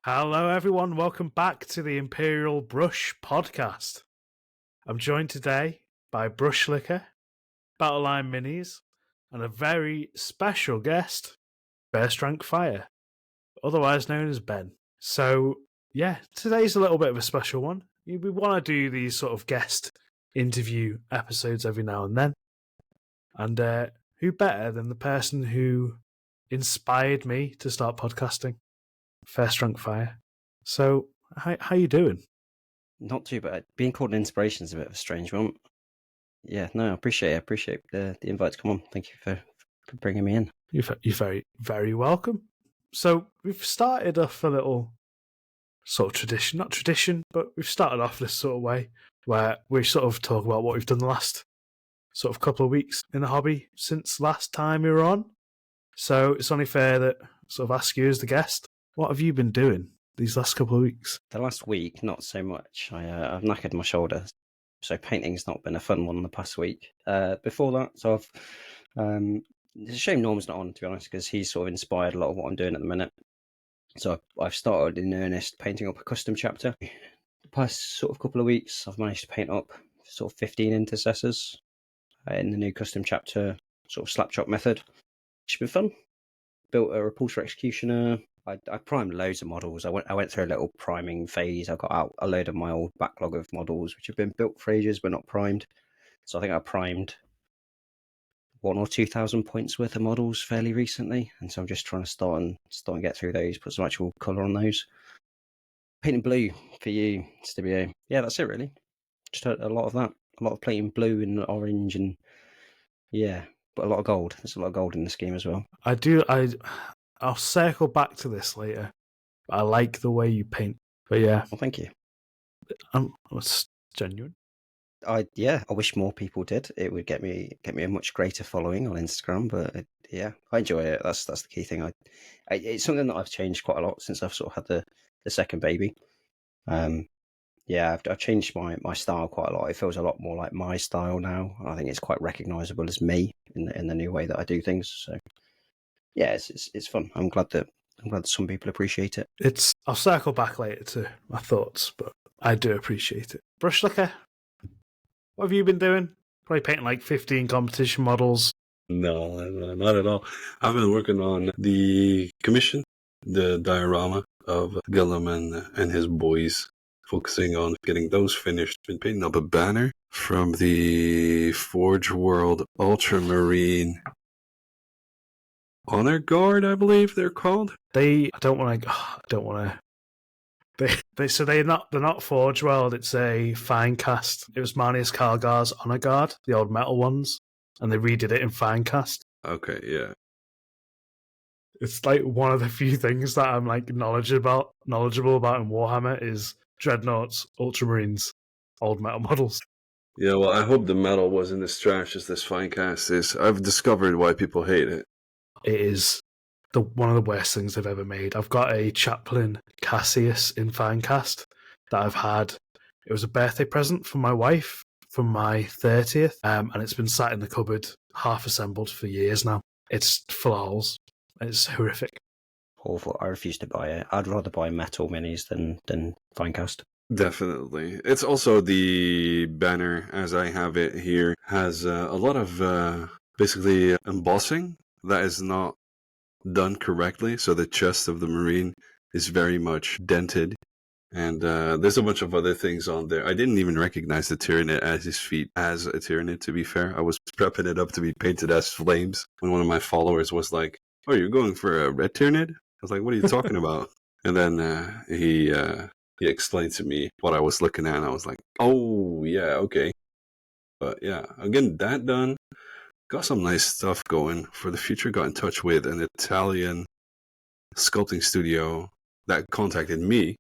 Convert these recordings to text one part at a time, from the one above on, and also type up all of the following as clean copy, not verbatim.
Hello, everyone. Welcome back to the Imperial Brush Podcast. I'm joined today by Brushlikker, BattlelineMinis, and a very special guest, Fire, otherwise known as Ben. So, yeah, today's a little bit of a special one. We want to do these sort of guest interview episodes every now and then. And who better than the person who inspired me to start podcasting? Fire. So, how you doing? Not too bad. Being called an inspiration is a bit of a strange one. Yeah, no, I appreciate it. I appreciate the invite to come on. Thank you for bringing me in. You're very, very welcome. So, we've started off a little sort of tradition, not tradition, but we've started off this sort of way where we sort of talk about what we've done the last sort of couple of weeks in the hobby since last time we were on. So, it's only fair that I sort of ask you as the guest, what have you been doing these last couple of weeks? The last week, not so much. I've knackered my shoulder, so painting's not been a fun one the past week. Before that, so it's a shame Norm's not on, to be honest, because he's sort of inspired a lot of what I'm doing at the minute. So I've started in earnest painting up a custom chapter. The past sort of couple of weeks, I've managed to paint up sort of 15 intercessors in the new custom chapter sort of slap chop method. It's been fun. Built a repulsor executioner. I primed loads of models. I went through a little priming phase. I got out a load of my old backlog of models, which have been built for ages but not primed. So I think I primed 1,000 or 2,000 points worth of models fairly recently, and so I'm just trying to start and get through those, put some actual colour on those. Painting blue for you, Stibio. Yeah, that's it really. Just a lot of that. A lot of painting blue and orange, and yeah, but a lot of gold. There's a lot of gold in this game as well. I'll circle back to this later. I like the way you paint. But yeah. Well, thank you. It's genuine. I wish more people did. It would get me a much greater following on Instagram. But I enjoy it. That's the key thing. It's something that I've changed quite a lot since I've sort of had the second baby. I've changed my style quite a lot. It feels a lot more like my style now. I think it's quite recognisable as me in the new way that I do things. So yeah, it's fun. I'm glad that some people appreciate it. I'll circle back later to my thoughts, but I do appreciate it. Brushlikker, what have you been doing? Probably painting like 15 competition models. No, not at all. I've been working on the commission, the diorama of Gillum and his boys, focusing on getting those finished. Been painting up a banner from the Forge World Ultramarine Honor Guard, I believe they're called. They're not Forge World, it's a fine cast. It was Marnius Calgar's Honor Guard, the old metal ones, and they redid it in fine cast. Okay, yeah. It's like one of the few things that I'm like knowledgeable about in Warhammer is Dreadnoughts, Ultramarines, old metal models. Yeah, well, I hope the metal wasn't as trash as this fine cast is. I've discovered why people hate it. It is one of the worst things I've ever made. I've got a Chaplain Cassius in Finecast that I've had. It was a birthday present from my wife for my 30th, and it's been sat in the cupboard, half assembled for years now. It's full of holes. It's horrific. Awful. I refuse to buy it. I'd rather buy metal minis than Finecast. Definitely. It's also the banner, as I have it here, has a lot of basically embossing that is not done correctly. So the chest of the Marine is very much dented. And there's a bunch of other things on there. I didn't even recognize the Tyranid as his feet as a Tyranid, to be fair. I was prepping it up to be painted as flames when one of my followers was like, "Oh, you're going for a red Tyranid?" I was like, "What are you talking about?" And then he explained to me what I was looking at, and I was like, "Oh, yeah, okay." But yeah, again, that done. Got some nice stuff going for the future. Got in touch with an Italian sculpting studio that contacted me.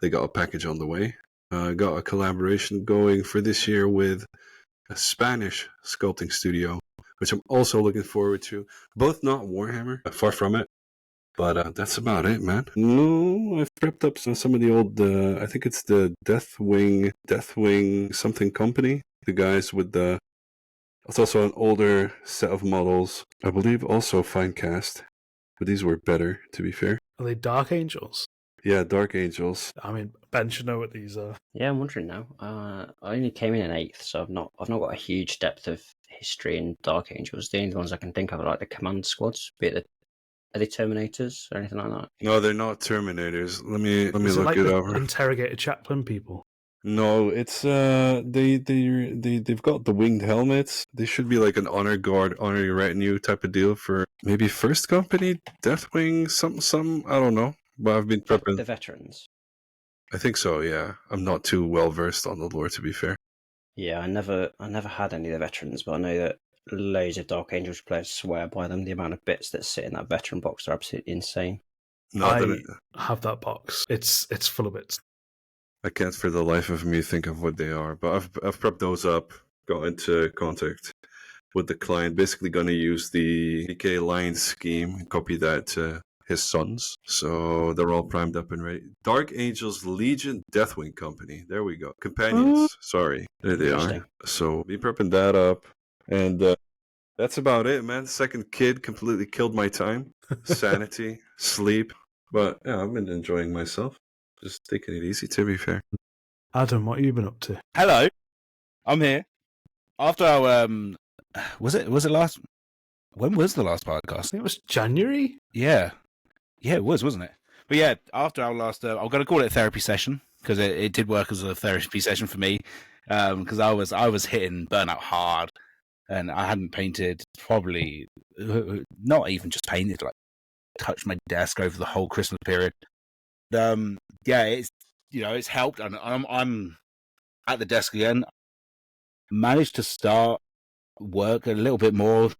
They got a package on the way. Got a collaboration going for this year with a Spanish sculpting studio, which I'm also looking forward to. Both not Warhammer, far from it. But that's about it, man. No, I've prepped up some of the old, I think it's the Deathwing something company. The guys with the... It's also an older set of models. I believe also Finecast. but these were better, to be fair. Are they Dark Angels? Yeah, Dark Angels. I mean, Ben should know what these are. Yeah, I'm wondering now. I only came in 8th, so I've not got a huge depth of history in Dark Angels. The only ones I can think of are like the Command Squads, be it are they Terminators or anything like that? No, they're not Terminators. Let me Is it look like it the over. Interrogator Chaplain people? No, it's they've got the winged helmets. They should be like an honor guard, honor retinue type of deal for maybe First Company, Deathwing, some I don't know. But I've been prepping. The veterans. I think so. Yeah, I'm not too well versed on the lore, to be fair. Yeah, I never had any of the veterans, but I know that loads of Dark Angels players swear by them. The amount of bits that sit in that veteran box are absolutely insane. No, I have that box. It's full of bits. I can't for the life of me think of what they are, but I've prepped those up, got into contact with the client, basically going to use the DK line scheme and copy that to his sons. So they're all primed up and ready. Dark Angels Legion Deathwing Company. There we go. Companions. Sorry. There they are. So be prepping that up. And that's about it, man. Second kid completely killed my time. Sanity, sleep. But yeah, I've been enjoying myself. Just taking it easy, to be fair. Adam, what have you been up to? Hello, I'm here. After our was it last? When was the last podcast? I think it was January. Yeah, it was, wasn't it? But yeah, after our last, I'm going to call it a therapy session because it did work as a therapy session for me. Because I was hitting burnout hard, and I hadn't painted probably not even just painted, like touched my desk over the whole Christmas period. Yeah, it's helped, and I'm at the desk again. Managed to start work a little bit more.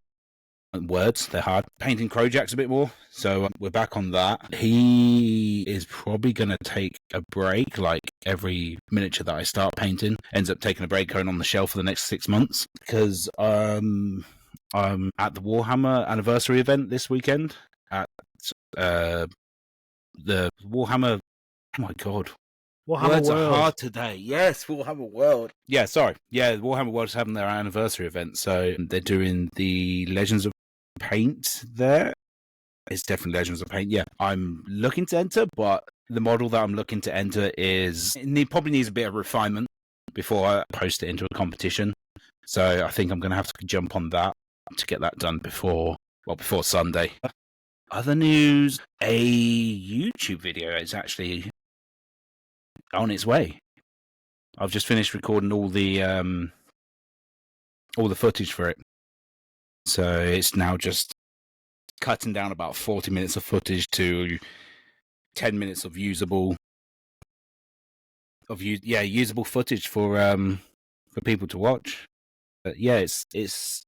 Words, they're hard. Painting Crowjacks a bit more, so we're back on that. He is probably going to take a break, like every miniature that I start painting ends up taking a break going on the shelf for the next 6 months, because I'm at the Warhammer anniversary event this weekend at the Warhammer. Oh my god. Warhammer Words World. are hard today. Yes, Warhammer World. Yeah, sorry. Yeah, Warhammer World is having their anniversary event, so they're doing the Legends of Paint there. It's definitely Legends of Paint. Yeah, I'm looking to enter, but the model that I'm looking to enter probably needs a bit of refinement before I post it into a competition. So I think I'm going to have to jump on that to get that done before Sunday. Other news, a YouTube video is actually on its way. I've just finished recording all the footage for it. So it's now just cutting down about 40 minutes of footage to 10 minutes of usable footage for people to watch. But yeah, it's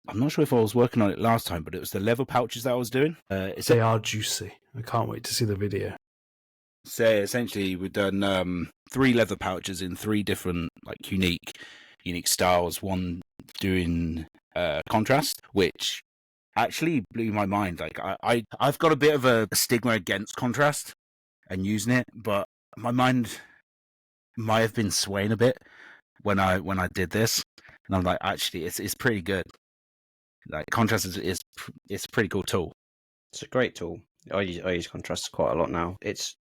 I'm not sure if I was working on it last time, but it was the leather pouches that I was doing. They are juicy. I can't wait to see the video. So essentially, we've done 3 leather pouches in 3 different, like, unique styles. One doing contrast, which actually blew my mind. Like, I've got a bit of a stigma against contrast and using it, but my mind might have been swaying a bit when I did this, and I'm like, actually, it's pretty good. Like, contrast is a pretty cool tool. It's a great tool. I use contrast quite a lot now. It's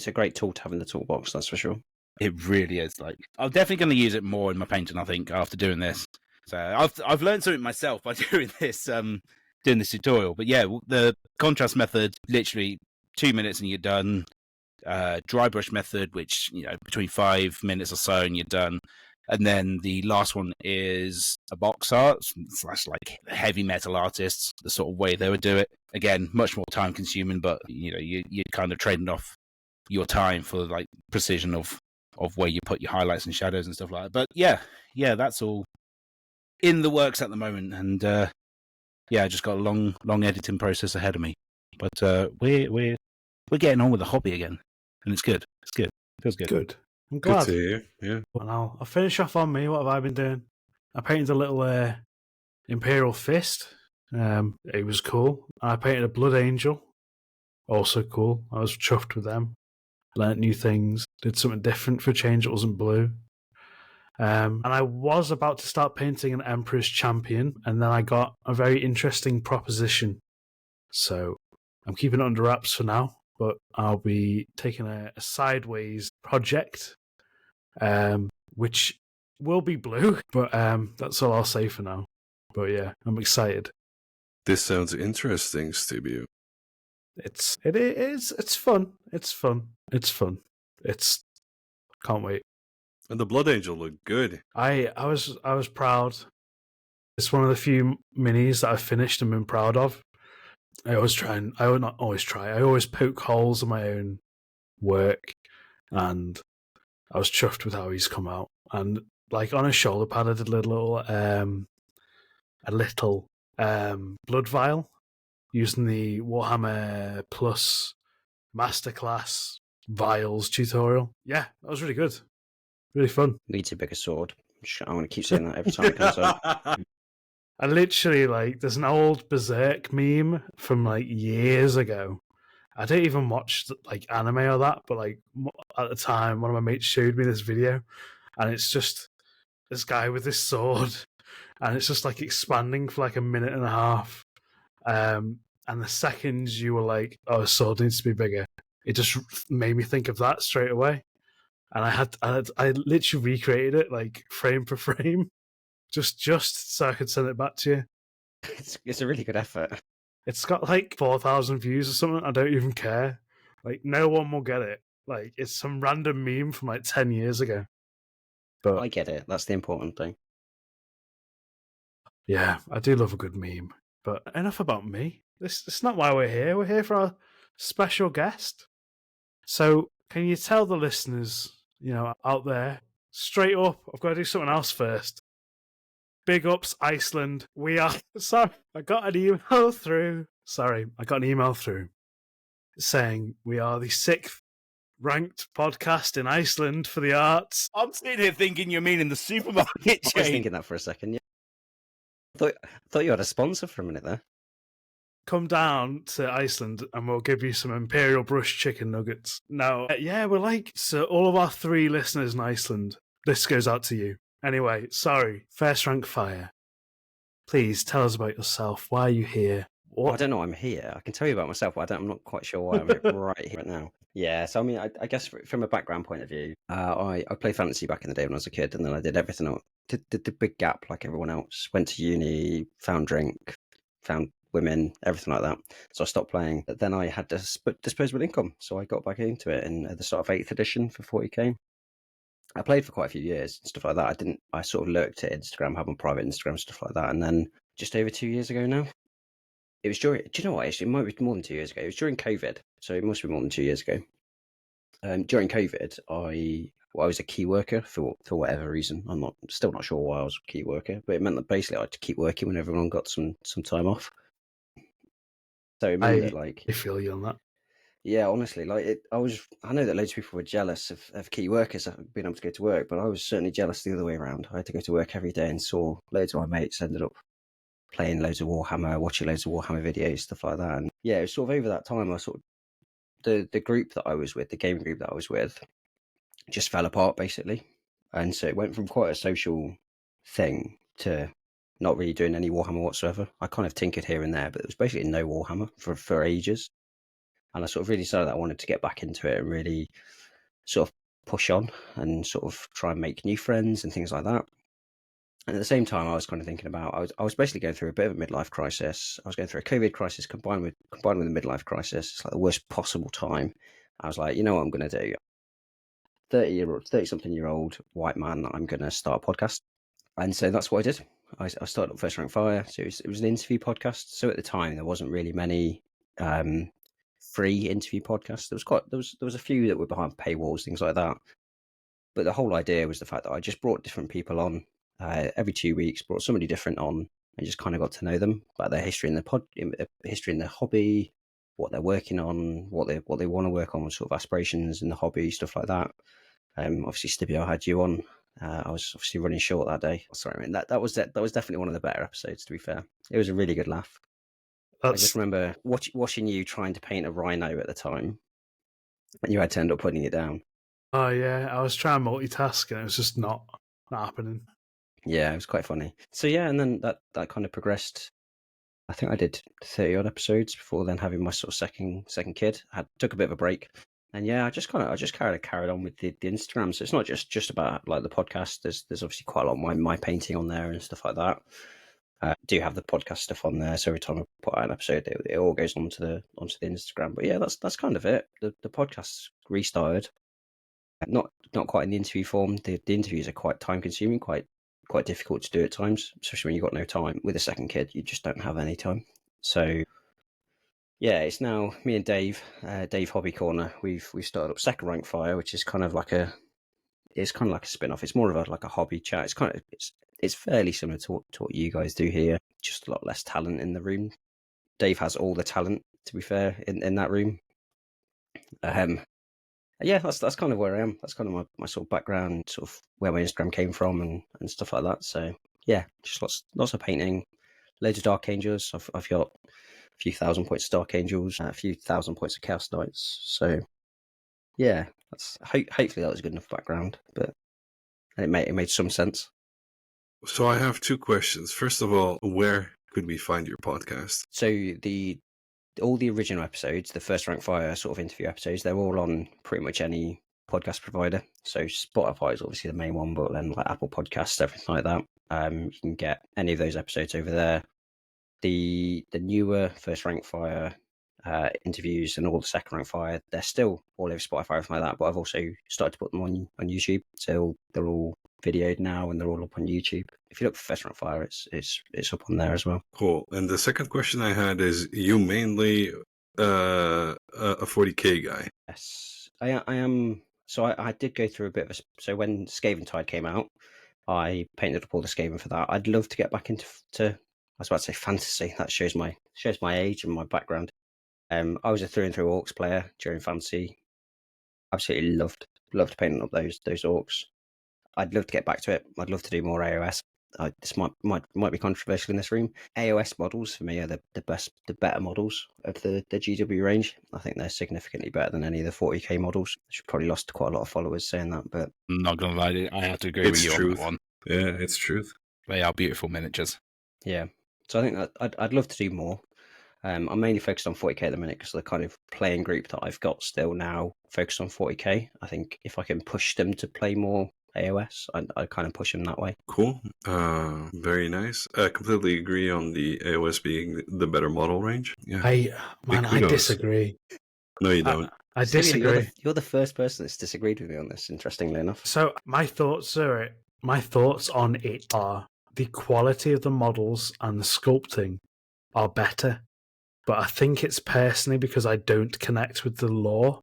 a great tool to have in the toolbox, that's for sure. It really is. Like, I'm definitely going to use it more in my painting, I think, after doing this. So I've learned something myself by doing this tutorial. But yeah, the contrast method, literally 2 minutes and you're done. Dry brush method, which, between 5 minutes or so and you're done. And then the last one is a box art / like heavy metal artists, the sort of way they would do it. Again, much more time consuming, but you're kind of trading off your time for like precision of where you put your highlights and shadows and stuff like that. But yeah, that's all in the works at the moment. And I just got a long editing process ahead of me. But we're getting on with the hobby again, and it's good. It's good. Feels good. Good. I'm glad. Good to hear. Yeah. And I'll finish off on me. What have I been doing? I painted a little Imperial Fist. It was cool. I painted a Blood Angel. Also cool. I was chuffed with them. Learned new things. Did something different for a change. It wasn't blue. And I was about to start painting an Emperor's Champion, and then I got a very interesting proposition. So I'm keeping it under wraps for now, but I'll be taking a sideways project, which will be blue, but that's all I'll say for now. But yeah, I'm excited. This sounds interesting, Stibio. It's fun. It's fun. Can't wait. And the Blood Angel looked good. I was proud. It's one of the few minis that I've finished and been proud of. I always poke holes in my own work, and I was chuffed with how he's come out. And like on his shoulder pad, I did a little blood vial using the Warhammer Plus Masterclass Vials tutorial. Yeah, that was really good. Really fun. Needs a bigger sword. I'm going to keep saying that every time it comes up. I literally, there's an old Berserk meme from, years ago. I don't even watch, anime or that, but, at the time, one of my mates showed me this video, and it's just this guy with this sword, and it's just, expanding for, a minute and a half. And the second you were like, oh, his sword needs to be bigger, it just made me think of that straight away. And I literally recreated it, frame for frame. Just so I could send it back to you. It's a really good effort. It's got 4,000 views or something. I don't even care. No one will get it. It's some random meme from 10 years ago. But I get it. That's the important thing. Yeah, I do love a good meme. But enough about me. It's not why we're here. We're here for our special guest. So can you tell the listeners, out there, straight up, I've got to do something else first. Big ups, Iceland. We are... Sorry, I got an email through saying we are the 6th ranked podcast in Iceland for the arts. I'm sitting here thinking you're meaning the supermarket chain. I was thinking that for a second, yeah. I thought you had a sponsor for a minute there. Come down to Iceland and we'll give you some Imperial Brush chicken nuggets. Now, so all of our 3 listeners in Iceland, this goes out to you. Anyway, sorry. First rank fire. Please tell us about yourself. Why are you here? Well, I don't know why I'm here. I can tell you about myself, but I'm not quite sure why I'm right here right now. Yeah, so I mean, I guess from a background point of view, I played fantasy back in the day when I was a kid, and then I did everything else. Did the big gap like everyone else. Went to uni, found drink, found women, everything like that. So I stopped playing. But then I had disposable income, so I got back into it at the start of 8th edition for 40k. I played for quite a few years and stuff like that. I sort of lurked at Instagram, had my private Instagram, stuff like that. And then just over 2 years ago now, it was during, do you know what? Actually, it might be more than 2 years ago. It was during COVID. So it must be more than 2 years ago. During COVID, I was a key worker for whatever reason. I'm still not sure why I was a key worker, but it meant that basically I had to keep working when everyone got some time off. So it meant that I feel you on that. Yeah, honestly, I know that loads of people were jealous of key workers being able to go to work, but I was certainly jealous the other way around. I had to go to work every day and saw loads of my mates ended up playing loads of Warhammer, watching loads of Warhammer videos, stuff like that. And yeah, it was sort of over that time, the group that I was with, the game group that I was with, just fell apart basically. And so it went from quite a social thing to not really doing any Warhammer whatsoever. I kind of tinkered here and there, but it was basically no Warhammer for ages. And I sort of really decided that I wanted to get back into it and really sort of push on and sort of try and make new friends and things like that. And at the same time, I was kind of thinking about, I was basically going through a bit of a midlife crisis. I was going through a COVID crisis combined with a midlife crisis. It's like the worst possible time. I was like, you know what I'm going to do? 30-something-year-old white man, I'm going to start a podcast. And so that's what I did. I started up First Rank Fire. So it was an interview podcast. So at the time, there wasn't really many free interview podcasts. There was a few that were behind paywalls, things like that. But the whole idea was the fact that I just brought different people on every 2 weeks, brought somebody different on, and just kind of got to know them about their history in their hobby, what they're working on, what they want to work on, sort of aspirations in the hobby, stuff like that. Obviously, Stibio had you on. I was obviously running short that day. Sorry, I mean that was definitely one of the better episodes. To be fair, it was a really good laugh. I just remember watching you trying to paint a rhino at the time, and you had to end up putting it down. Oh yeah, I was trying to multitask, and it was just not happening. Yeah, it was quite funny. So yeah, and then that kind of progressed I think I did 30 odd episodes before then having my sort of second kid. I took a bit of a break. And yeah, I just carried on with the Instagram. So it's not just about like the podcast. There's obviously quite a lot of my painting on there and stuff like that. Do have the podcast stuff on there. So every time I put out an episode, it all goes onto the Instagram. But yeah, that's kind of it. The podcast's restarted. Not quite in the interview form. The interviews are quite time consuming, quite difficult to do at times, especially when you've got no time. With a second kid, you just don't have any time. So yeah, it's now me and Dave Hobby Corner. We've started up Second Rank Fire, which is kind of like a spin-off. It's more of a hobby chat. It's fairly similar to what you guys do here, just a lot less talent in the room. Dave has all the talent, to be fair, in that room. Yeah, that's kind of where I am. That's kind of my sort of background, sort of where my Instagram came from and stuff like that. So yeah, just lots of painting, loads of Dark Angels. I've got a few thousand points of Dark Angels, a few thousand points of Chaos Knights. So yeah, that's hopefully that was good enough background, but it made some sense. So I have two questions. First of all, where could we find your podcast? So all the original episodes, the First Rank Fire sort of interview episodes, they're all on pretty much any podcast provider. So Spotify is obviously the main one, but then like Apple Podcasts, everything like that. You can get any of those episodes over there. The newer First Rank Fire interviews and all the Second Rank Fire, they're still all over Spotify, everything like that. But I've also started to put them on YouTube, so they're all videoed now and they're all up on YouTube. If you look for First Rank Fire, it's up on there as well. Cool. And the second question I had is, you mainly a 40k guy? Yes, I am. So I did go through a bit of so when Skaven Tide came out, I painted up all the Skaven for that. I'd love to get back into I was about to say fantasy. That shows my age and my background. I was a through and through Orcs player during fantasy. Absolutely loved painting up those Orcs. I'd love to get back to it. I'd love to do more AOS. This might be controversial in this room. AOS models for me are the better models of the GW range. I think they're significantly better than any of the 40k models. I should probably lost quite a lot of followers saying that, but I'm not gonna lie, I have to agree with you on that one. Yeah, it's truth. They are beautiful miniatures. Yeah, so I think that I'd love to do more. I'm mainly focused on 40k at the minute because the kind of playing group that I've got still now focused on 40k. I think if I can push them to play more AOS, I kind of push them that way. Cool. Very nice. I completely agree on the AOS being the better model range. Yeah. I disagree. No, you don't. I disagree. You're the first person that's disagreed with me on this, interestingly enough. So my thoughts on it are the quality of the models and the sculpting are better. But I think it's personally because I don't connect with the lore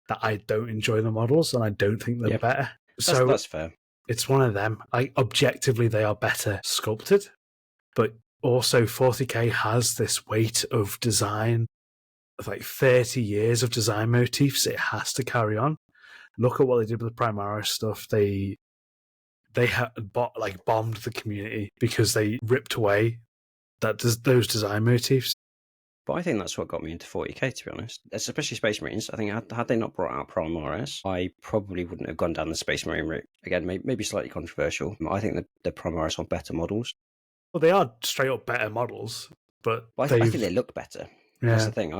that I don't enjoy the models and I don't think they're better. So that's fair. It's one of them. Objectively, they are better sculpted, but also 40k has this weight of design, of like 30 years of design motifs. It has to carry on. Look at what they did with the Primaris stuff. They bombed the community because they ripped away those design motifs. But I think that's what got me into 40k, to be honest. Especially Space Marines. I think had they not brought out Primaris, I probably wouldn't have gone down the Space Marine route. Again, maybe slightly controversial. I think the Primaris are better models. Well, they are straight up better models, but I think they look better. Yeah. That's the thing.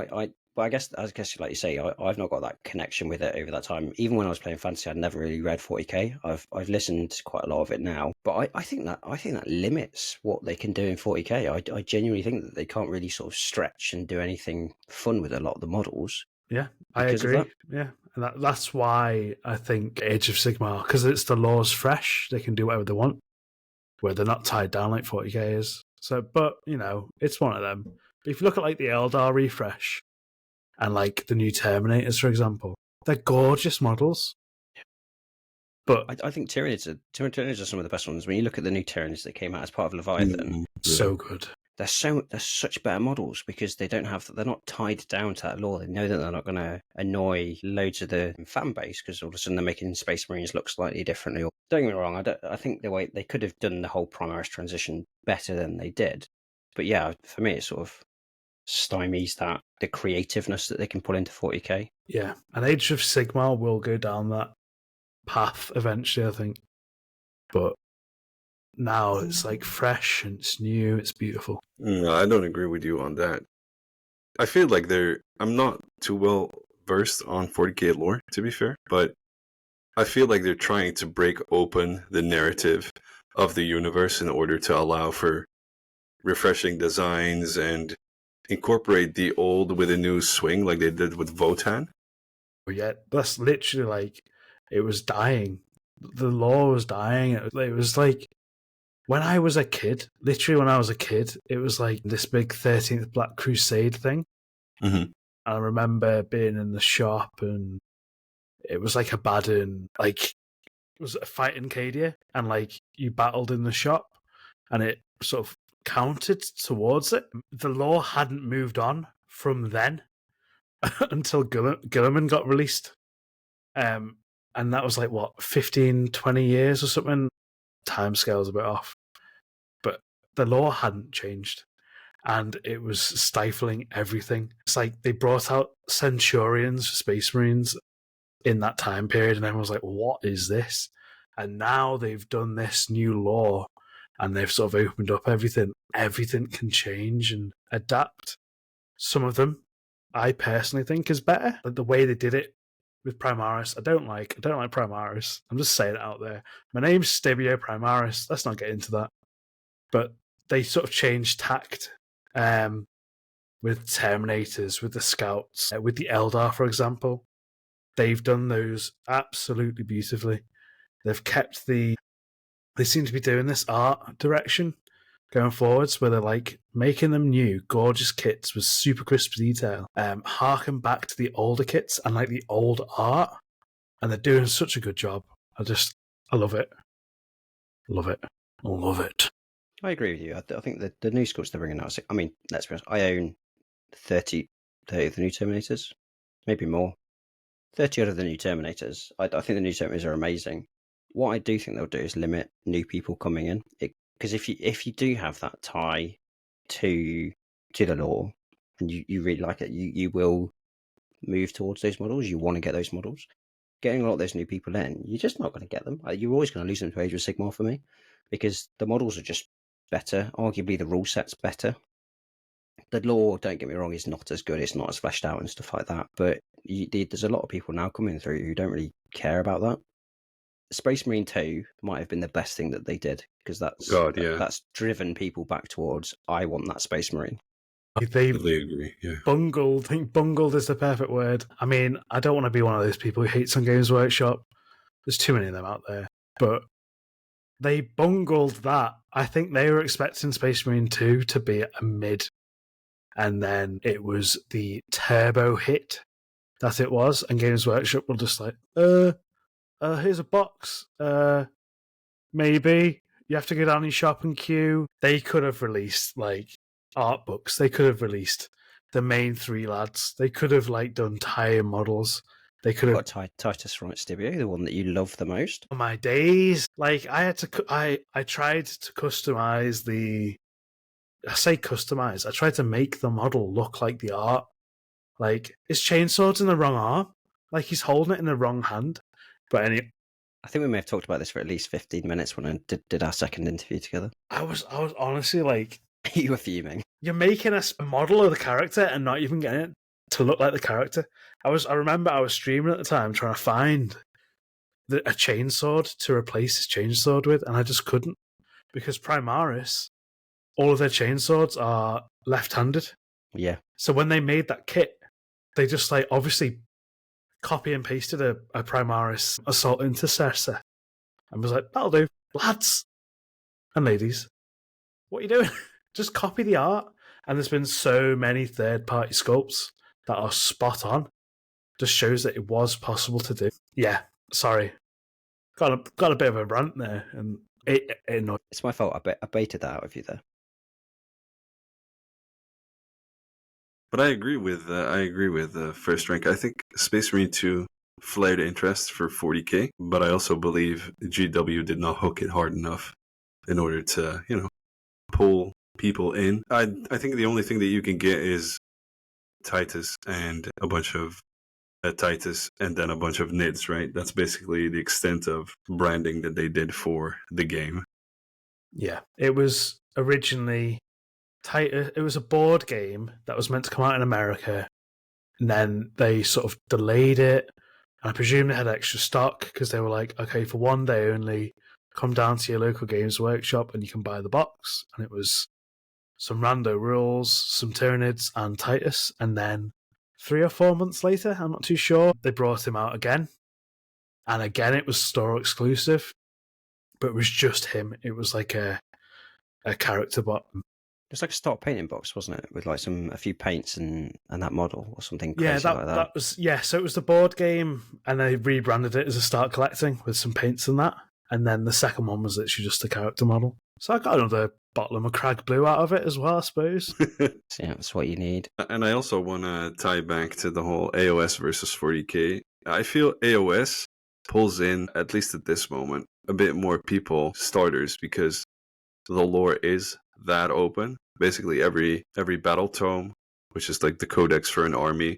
But I guess, like you say, I've not got that connection with it over that time. Even when I was playing fantasy, I'd never really read 40k. I've listened to quite a lot of it now, but I think that limits what they can do in 40k. I genuinely think that they can't really sort of stretch and do anything fun with a lot of the models. Yeah, I agree. Yeah, and that's why I think Age of Sigmar, because it's the laws fresh, they can do whatever they want, where they're not tied down like 40k is. So, but it's one of them. But if you look at like the Eldar refresh. And like the new Terminators, for example, they're gorgeous models. But I think Tyranids are some of the best ones. When you look at the new Tyranids that came out as part of Leviathan, so good. They're such better models because they're not tied down to that lore. They know that they're not going to annoy loads of the fan base because all of a sudden they're making Space Marines look slightly differently. Don't get me wrong, I think the way they could have done the whole Primaris transition better than they did. But yeah, for me, it's sort of stymies the creativeness that they can pull into 40k. Yeah, and Age of Sigmar will go down that path eventually, I think. But now it's like fresh and it's new, it's beautiful. No, I don't agree with you on that. I feel like I'm not too well versed on 40k lore, to be fair, but I feel like they're trying to break open the narrative of the universe in order to allow for refreshing designs and incorporate the old with a new swing like they did with Votan. But yet, that's literally like, it was dying. The lore was dying. It was like, when I was a kid, it was like this big 13th Black Crusade thing. Mm-hmm. I remember being in the shop and it was like a Baden, like, it was a fight in Cadia, and like you battled in the shop and it sort of counted towards it. The lore hadn't moved on from then until Gilliman got released. And that was like, what, 15, 20 years or something? Timescale's a bit off. But the lore hadn't changed. And it was stifling everything. It's like they brought out Centurions for Space Marines in that time period, and everyone was like, what is this? And now they've done this new lore, and they've sort of opened up everything. Everything can change and adapt. Some of them, I personally think, is better. Like the way they did it with Primaris, I don't like Primaris. I'm just saying it out there. My name's StibioPrimaris. Let's not get into that. But they sort of changed tact with Terminators, with the Scouts, with the Eldar, for example. They've done those absolutely beautifully. They've kept they seem to be doing this art direction going forwards, where they're like making them new, gorgeous kits with super crisp detail. Harken back to the older kits and like the old art, and they're doing such a good job. I love it. Love it. Love it. I agree with you. I think the new sculpts they're bringing out. I mean, let's be honest. I own 30 of the new Terminators, maybe more. 30 out of the new Terminators. I think the new Terminators are amazing. What I do think they'll do is limit new people coming in, because if you do have that tie to the lore and you really like it, you will move towards those models. You want to get those models. Getting a lot of those new people in, you're just not going to get them. You're always going to lose them to Age of Sigmar for me, because the models are just better. Arguably, the rule set's better. The lore, don't get me wrong, is not as good. It's not as fleshed out and stuff like that. But there's a lot of people now coming through who don't really care about that. Space Marine 2 might have been the best thing that they did, because that's driven people back towards, I want that Space Marine. They agree, yeah. Bungled. I think bungled is the perfect word. I mean, I don't want to be one of those people who hates on Games Workshop. There's too many of them out there. But they bungled that. I think they were expecting Space Marine 2 to be a mid. And then it was the turbo hit that it was. And Games Workshop were just like, here's a box. Maybe. You have to go down your shop and queue. They could have released, like, art books. They could have released the main three lads. They could have, like, done tire models. They could have got Titus right, Stibio, the one that you love the most. On my days, like I tried to customize I tried to make the model look like the art. Like his chainsword's in the wrong arm. Like he's holding it in the wrong hand. But anyway, I think we may have talked about this for at least 15 minutes when I did our second interview together. I was honestly like, you were fuming. You're making a model of the character and not even getting it to look like the character. I remember I was streaming at the time trying to find a chainsword to replace his chainsword with, and I just couldn't, because Primaris, all of their chainswords are left-handed. Yeah. So when they made that kit, they just like obviously copy and pasted a Primaris Assault Intercessor and was like, that'll do. Lads and ladies, what are you doing? Just copy the art. And there's been so many third-party sculpts that are spot on. Just shows that it was possible to do. Yeah, sorry. Got a bit of a rant there, and it annoyed. It's my fault. I baited that out of you there. But I agree with First Rank. I think Space Marine 2 flared interest for 40k, but I also believe GW did not hook it hard enough in order to, pull people in. I think the only thing that you can get is Titus and a bunch of Titus and then a bunch of NIDs, right? That's basically the extent of branding that they did for the game. Yeah, it was originally Titus. It was a board game that was meant to come out in America, and then they sort of delayed it. And I presume they had extra stock because they were like, okay, for one day only, come down to your local games workshop and you can buy the box. And it was some rando rules, some Tyranids, and Titus. And then 3 or 4 months later, I'm not too sure, they brought him out again. And again, it was store exclusive, but it was just him. It was like a character bot. It's like a stock painting box, wasn't it? With like a few paints and that model or something Yeah, crazy like that. that was so it was the board game, and they rebranded it as a start collecting with some paints and that. And then the second one was literally just a character model. So I got another bottle of Macragge Blue out of it as well, I suppose. So, yeah, that's what you need. And I also want to tie back to the whole AOS versus 40k. I feel AOS pulls in, at least at this moment, a bit more people starters because the lore is that open. Basically, every battle tome, which is like the codex for an army,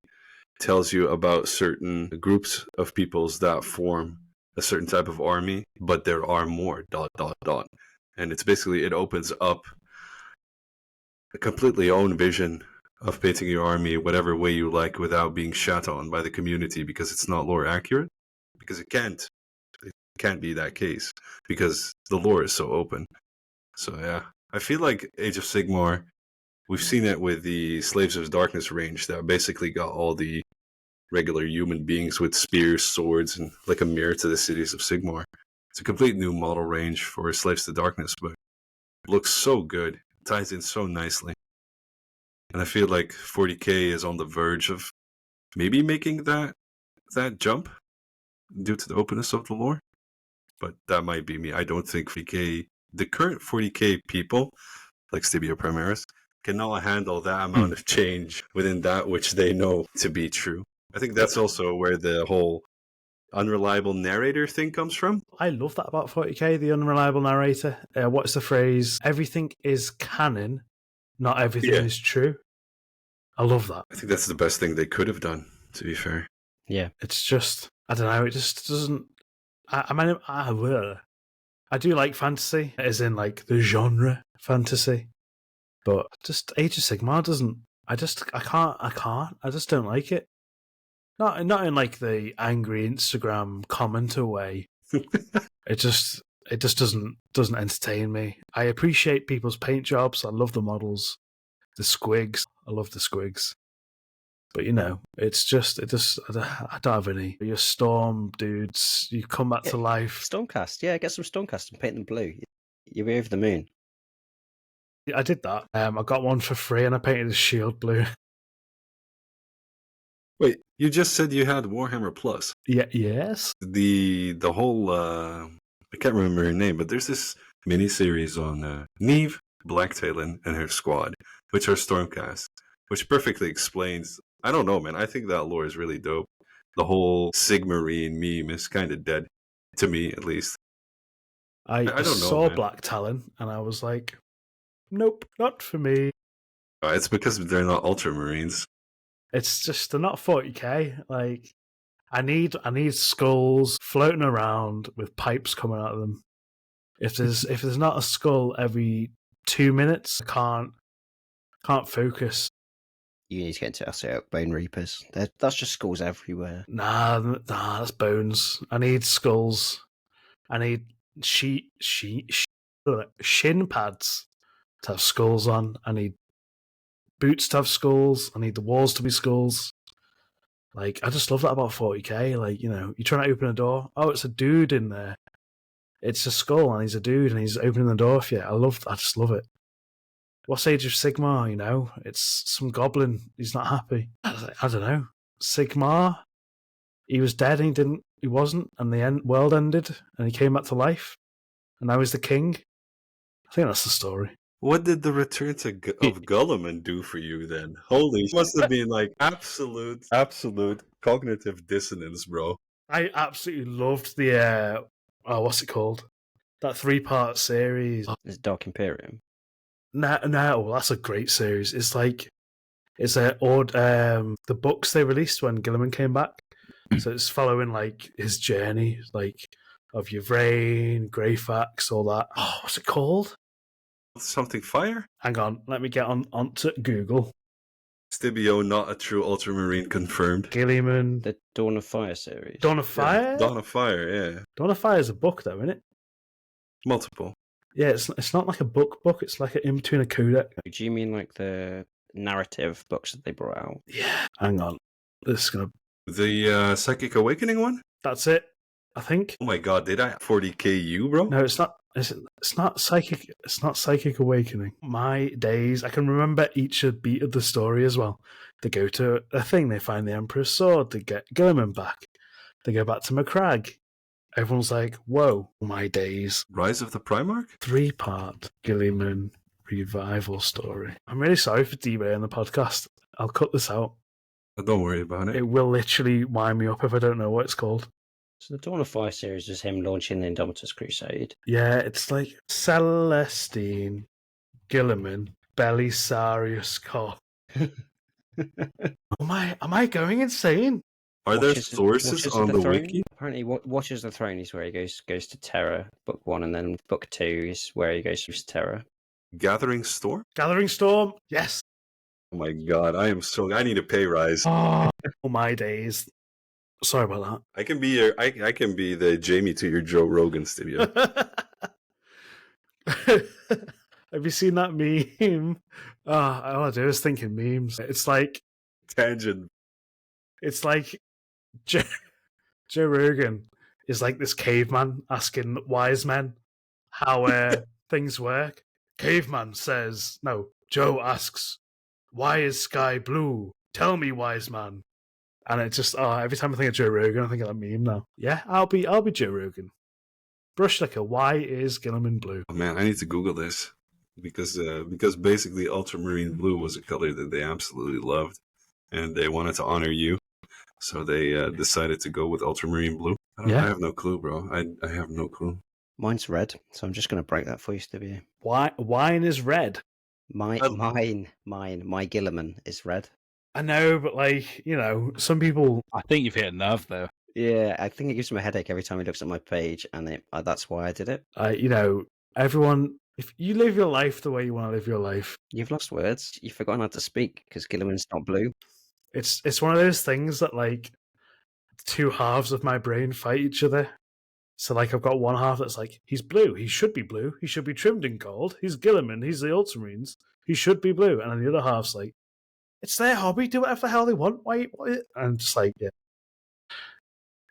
tells you about certain groups of peoples that form a certain type of army, but there are more, ... And it's basically, it opens up a completely own vision of painting your army whatever way you like without being shat on by the community because it's not lore accurate. Because it can't be that case because the lore is so open. So yeah, I feel like Age of Sigmar, we've seen it with the Slaves of Darkness range that basically got all the regular human beings with spears, swords, and like a mirror to the cities of Sigmar. It's a complete new model range for Slaves to Darkness, but it looks so good. It ties in so nicely. And I feel like 40k is on the verge of maybe making that jump due to the openness of the lore. But that might be me. I don't think 40k, the current 40k people, like StibioPrimaris, cannot handle that amount of change within that which they know to be true. I think that's also where the whole unreliable narrator thing comes from. I love that about 40k, the unreliable narrator. What's the phrase? Everything is canon, not everything is true. I love that. I think that's the best thing they could have done, to be fair. Yeah. It's just, I don't know, it just doesn't... I do like fantasy, as in like the genre fantasy, but just Age of Sigmar doesn't... I just don't like it. Not in like the angry Instagram commenter way. It just doesn't entertain me. I appreciate people's paint jobs. I love the models, the squigs. I love the squigs. But it's just I don't have any. Your storm dudes, you come back to life. Stormcast, yeah, get some Stormcast and paint them blue. You'll be over the moon. I did that. I got one for free and I painted the shield blue. Wait, you just said you had Warhammer Plus. Yeah, yes. The whole I can't remember her name, but there's this mini series on Neve, Blacktalon, and her squad, which are Stormcast, which perfectly explains. I don't know, man. I think that lore is really dope. The whole Sigmarine meme is kind of dead, to me at least. I don't know, saw Blacktalon and I was like, nope, not for me. It's because they're not Ultramarines. It's just they're not 40k. Like I need skulls floating around with pipes coming out of them. If there's not a skull every 2 minutes, I can't focus. You need to get into Assault Bone Reapers. That's just skulls everywhere. Nah, that's bones. I need skulls. I need shin pads to have skulls on. I need boots to have skulls. I need the walls to be skulls. Like, I just love that about 40k. Like, you're trying to open a door. Oh, it's a dude in there. It's a skull, and he's a dude, and he's opening the door for you. I just love it. What's Age of Sigmar, It's some goblin. He's not happy. I don't know. Sigmar, he was dead and he wasn't, and the world ended, and he came back to life, and now he's the king. I think that's the story. What did the return of Gulliman do for you then? Holy, must have been like absolute cognitive dissonance, bro. I absolutely loved the what's it called? That 3-part series. It's Dark Imperium. No, that's a great series. It's like the books they released when Gilliman came back. So it's following like his journey, like of Yvraine, Greyfax, all that. Oh, what's it called? Something fire? Hang on, let me get onto Google. Stibio, not a true ultramarine confirmed. Gilliman. The Dawn of Fire series. Dawn of Fire? Dawn of Fire, yeah. Dawn of Fire is a book, though, isn't it? Multiple. Yeah, it's not like a book. It's like in between a codex. Do you mean like the narrative books that they brought out? Yeah. Hang on. This is gonna. The Psychic Awakening one? That's it. I think. Oh my god, did I 40KU, bro? No, it's not. It's not psychic. It's not Psychic Awakening. My days. I can remember each beat of the story as well. They go to a thing. They find the Emperor's sword. They get Gilliman back. They go back to McCrag. Everyone's like, "Whoa, my days!" Rise of the Primarch? 3-part Gilliman revival story. I'm really sorry for derailing the podcast. I'll cut this out. Don't worry about it. It will literally wind me up if I don't know what it's called. So the Dawn of Fire series was him launching the Indomitus Crusade. Yeah, it's like Celestine, Gilliman, Belisarius Cole. Am I going insane? Are there sources on the wiki? Apparently, Watches the Throne is where he goes to Terra, book 1, and then book 2 is where he goes to Terra. Gathering Storm? Gathering Storm, yes. Oh my god, I need a pay rise. Oh, my days. Sorry about I can be I can be the Jamie to your Joe Rogan, Stibio. that. Have you seen that meme? All I do is thinking memes. It's like Tangent. It's like Joe Rogan is like this caveman asking wise men how things work. Caveman says, no, Joe asks, why is sky blue? Tell me, wise man. And it just, every time I think of Joe Rogan, I think of that meme now. Yeah, I'll be Joe Rogan. Brushlikker, why is Gilliman blue? Oh man, I need to Google this. Because basically ultramarine blue was a color that they absolutely loved. And they wanted to honor you. So they decided to go with ultramarine blue. I have no clue, bro. I have no clue. Mine's red, so I'm just going to break that for you, Stibio. Wine is red. My Gilliman is red. I know, but some people... I think you've hit a nerve, though. Yeah, I think it gives him a headache every time he looks at my page, and that's why I did it. Everyone... If you live your life the way you want to live your life... You've lost words. You've forgotten how to speak, because Gilliman's not blue. It's one of those things that, two halves of my brain fight each other. So, I've got one half that's like, he's blue, he should be blue, he should be trimmed in gold, he's Gilliman, he's the Ultramarines, he should be blue. And then the other half's like, it's their hobby, do whatever the hell they want. Why? And I'm just like, yeah.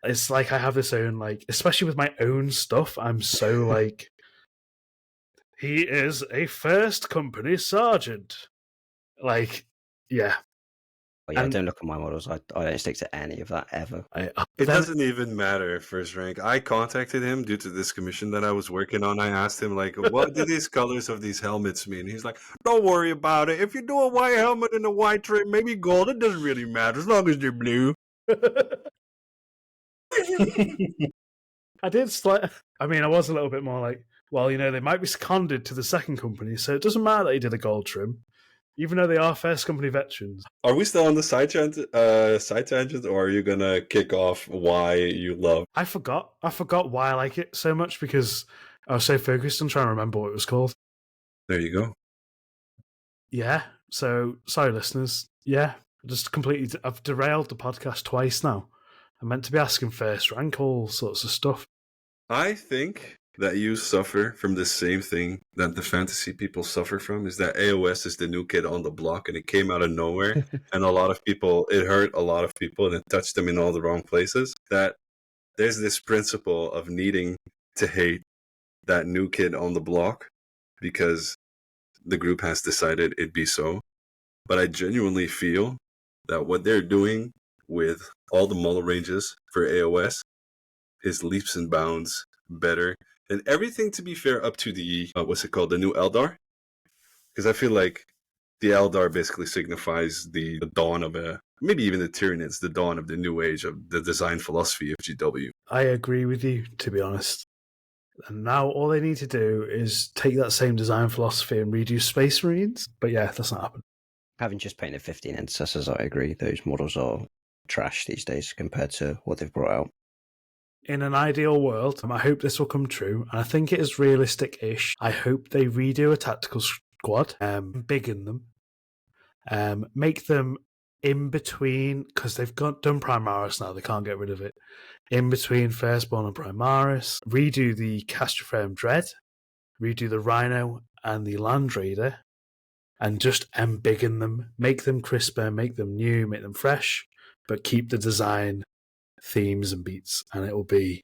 It's like I have this own, especially with my own stuff, I'm so, he is a first company sergeant. Yeah. Well, yeah, don't look at my models. I don't stick to any of that ever. It doesn't even matter, first rank. I contacted him due to this commission that I was working on. I asked him, what do these colors of these helmets mean? He's like, don't worry about it. If you do a white helmet and a white trim, maybe gold, it doesn't really matter as long as they're blue. I was a little bit more they might be seconded to the second company, so it doesn't matter that he did a gold trim. Even though they are first company veterans. Are we still on the side tangent, or are you gonna kick off why you love? I forgot why I like it so much because I was so focused on trying to remember what it was called. There you go. Yeah. So sorry, listeners. Yeah, I've derailed the podcast twice now. I meant to be asking first rank, all sorts of stuff. I think that you suffer from the same thing that the fantasy people suffer from, is that AOS is the new kid on the block and it came out of nowhere. And it hurt a lot of people and it touched them in all the wrong places. That there's this principle of needing to hate that new kid on the block because the group has decided it'd be so. But I genuinely feel that what they're doing with all the model ranges for AOS is leaps and bounds better. And everything, to be fair, up to the, the new Eldar. Because I feel like the Eldar basically signifies the dawn of maybe even the Tyranids, the dawn of the new age of the design philosophy of GW. I agree with you, to be honest. And now all they need to do is take that same design philosophy and redo Space Marines. But yeah, that's not happening. Having just painted 15 intercessors, I agree. Those models are trash these days compared to what they've brought out. in an ideal world, I hope this will come true, and I think it is realistic-ish. I hope they redo a tactical squad, biggen them, make them in between, because they've done Primaris now, they can't get rid of it. In between Firstborn and Primaris, redo the Castroframe Dread, redo the Rhino and the Land Raider, and just embiggen them, make them crisper, make them new, make them fresh, but keep the design, themes, and beats, and it will be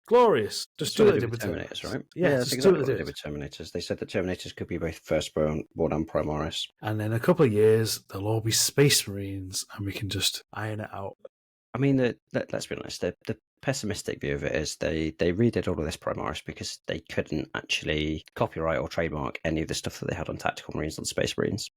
glorious. Just do what they did with Terminators, right? Yeah, that's just exactly do what they did with Terminators. They said that Terminators could be both Firstborn and Primaris. And in a couple of years, they'll all be Space Marines, and we can just iron it out. I mean, let's be honest, the pessimistic view of it is they redid all of this Primaris because they couldn't actually copyright or trademark any of the stuff that they had on Tactical Marines and Space Marines.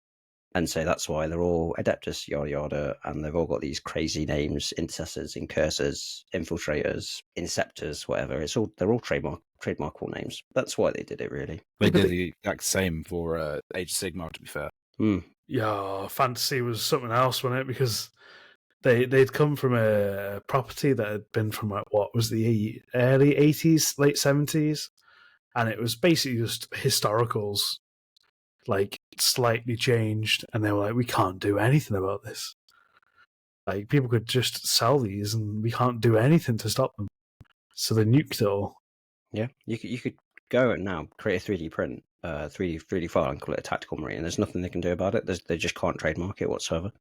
And so that's why they're all Adeptus, yada yada, and they've all got these crazy names: Intercessors, Incursors, Infiltrators, Inceptors, whatever. They're all trademarkable names. That's why they did it, really. They did the exact same for Age of Sigmar, to be fair. Yeah, Fantasy was something else, wasn't it? Because they'd come from a property that had been from what was the early 80s, late 70s, and it was basically just historicals, like slightly changed, and they were like, we can't do anything about this. Like, people could just sell these, and we can't do anything to stop them. So they nuked it all. Yeah, you could go and now create a 3D print, 3D file, and call it a Tactical Marine, and there's nothing they can do about it. They just can't trademark it whatsoever.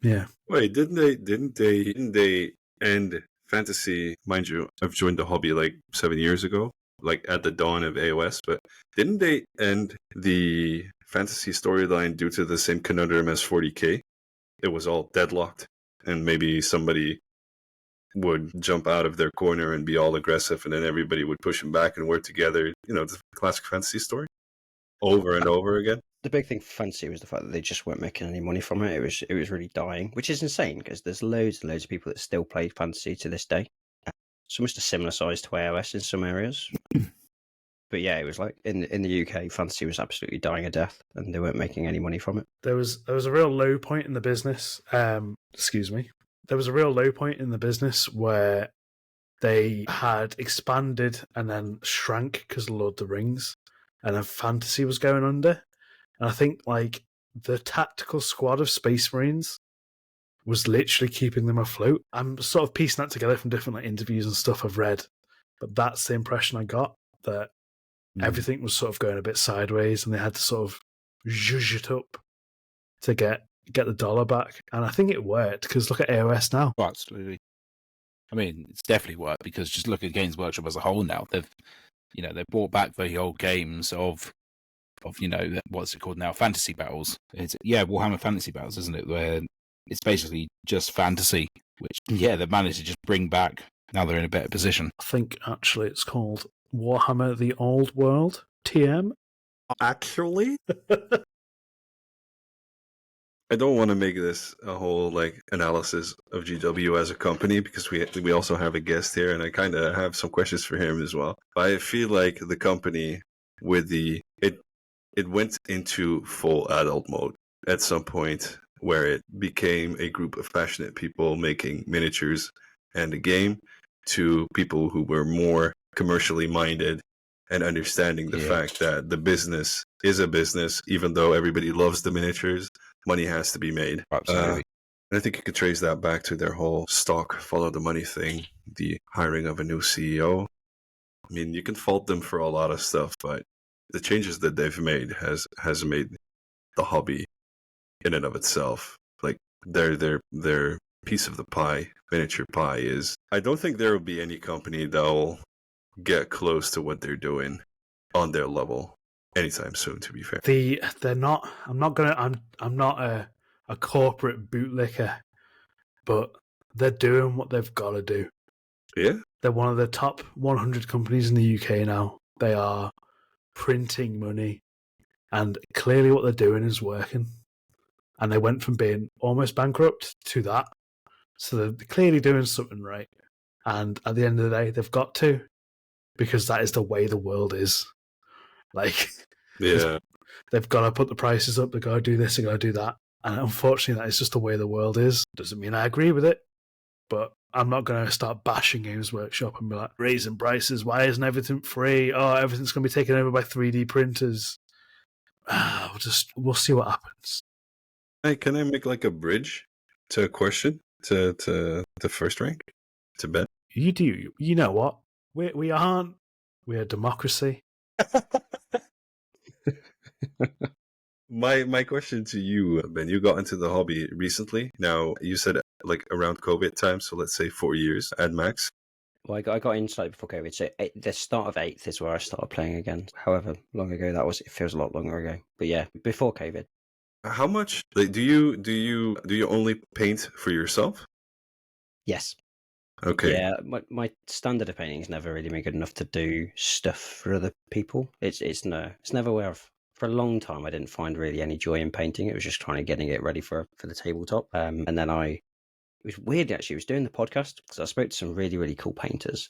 Yeah. Wait, didn't they end fantasy? Mind you, I've joined the hobby like 7 years ago, like at the dawn of AOS, but didn't they end the fantasy storyline due to the same conundrum as 40k? It was all deadlocked, and maybe somebody would jump out of their corner and be all aggressive, and then everybody would push them back and work together. You know, the classic fantasy story over and over again. The big thing for fantasy was the fact that they just weren't making any money from it. It was really dying, which is insane because there's loads and loads of people that still play fantasy to this day. It's almost a similar size to AOS in some areas. But yeah, it was like in the UK, fantasy was absolutely dying a death, and they weren't making any money from it. There was a real low point in the business. Excuse me. There was a real low point in the business where they had expanded and then shrank because of Lord of the Rings, and then fantasy was going under. And I think like the tactical squad of Space Marines was literally keeping them afloat. I'm sort of piecing that together from different like interviews and stuff I've read, but that's the impression I got, that everything was sort of going a bit sideways, and they had to sort of zhuzh it up to get the dollar back. And I think it worked, because look at AOS now. Oh, absolutely. I mean, it's definitely worked, because just look at Games Workshop as a whole now. They've brought back the old games of what's it called now? Fantasy Battles. Warhammer Fantasy Battles, isn't it? Where it's basically just fantasy, which they've managed to just bring back. Now they're in a better position. I think actually it's called Warhammer the Old World, TM. Actually? I don't want to make this a whole like analysis of GW as a company, because we also have a guest here, and I kind of have some questions for him as well. But I feel like the company with it went into full adult mode at some point, where it became a group of passionate people making miniatures and a game, to people who were more commercially minded and understanding the fact that the business is a business. Even though everybody loves the miniatures, money has to be made. Absolutely. And I think you could trace that back to their whole stock, follow the money thing, the hiring of a new CEO. I mean, you can fault them for a lot of stuff, but the changes that they've made has made the hobby in and of itself, like their piece of the pie, miniature pie, is. I don't think there will be any company that will get close to what they're doing on their level anytime soon, to be fair. They're not. I'm not a corporate bootlicker, but they're doing what they've got to do. Yeah, they're one of the top 100 companies in the UK now. They are printing money, and clearly what they're doing is working. And they went from being almost bankrupt to that, so they're clearly doing something right. And at the end of the day, they've got to, because that is the way the world is. Like, yeah, they've got to put the prices up. They've got to do this. They've got to do that. And unfortunately, that is just the way the world is. Doesn't mean I agree with it, but I'm not going to start bashing Games Workshop and be like, raising prices, why isn't everything free? Oh, everything's going to be taken over by 3D printers. We'll see what happens. Hey, can I make like a bridge to a question to the first rank? To Ben? You do. You know what? We aren't. We're a democracy. My question to you, Ben, you got into the hobby recently. Now, you said like around COVID time, so let's say 4 years at max. Well, I got into like before COVID, so the start of 8th is where I started playing again. However long ago that was, it feels a lot longer ago. But yeah, before COVID. How much like do you only paint for yourself? Yes. Okay. Yeah, my standard of painting has never really been good enough to do stuff for other people. It's never where for a long time I didn't find really any joy in painting. It was just trying to getting it ready for the tabletop. And then it was weird actually. I was doing the podcast because I spoke to some really, really cool painters.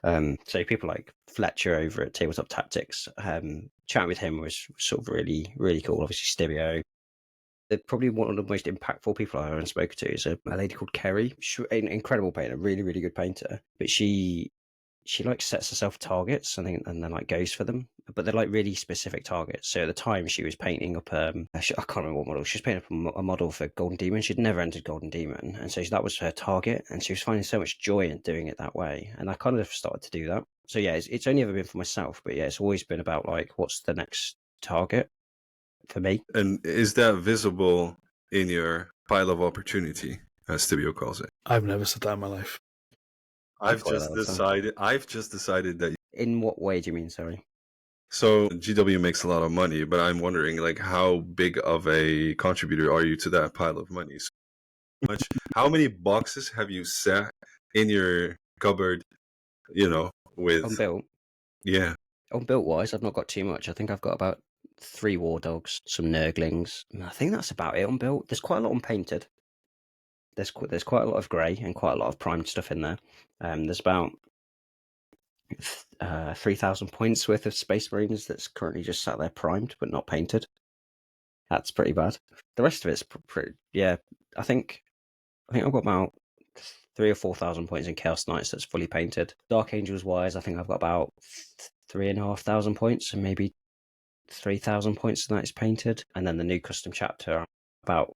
So people like Fletcher over at Tabletop Tactics. Chatting with him was sort of really, really cool. Obviously Stibio. Probably one of the most impactful people I've ever spoken to is a lady called Kerry. She's an incredible painter, really, really good painter. But she like sets herself targets and then like goes for them. But they're like really specific targets. So at the time she was painting up, I can't remember what model. She was painting up a model for Golden Demon. She'd never entered Golden Demon. And so that was her target. And she was finding so much joy in doing it that way. And I kind of started to do that. So yeah, it's only ever been for myself. But yeah, it's always been about like, what's the next target for me? And is that visible in your pile of opportunity, as Stibio calls it? I've never said that in my life. I've just decided that. In what way do you mean, sorry? So GW makes a lot of money, but I'm wondering like how big of a contributor are you to that pile of money? So how many boxes have you set in your cupboard, with Unbuilt? Yeah. Unbuilt wise, I've not got too much. I think I've got about 3 war dogs, some nurglings. I think that's about it unbuilt. There's quite a lot unpainted. There's quite a lot of grey and quite a lot of primed stuff in there. There's about 3,000 points worth of Space Marines that's currently just sat there primed but not painted. That's pretty bad. The rest of it's pretty. Yeah, I think I've got about 3,000 or 4,000 points in Chaos Knights that's fully painted. Dark Angels wise, I think I've got about 3,500 points and maybe 3,000 points that is painted. And then the new custom chapter about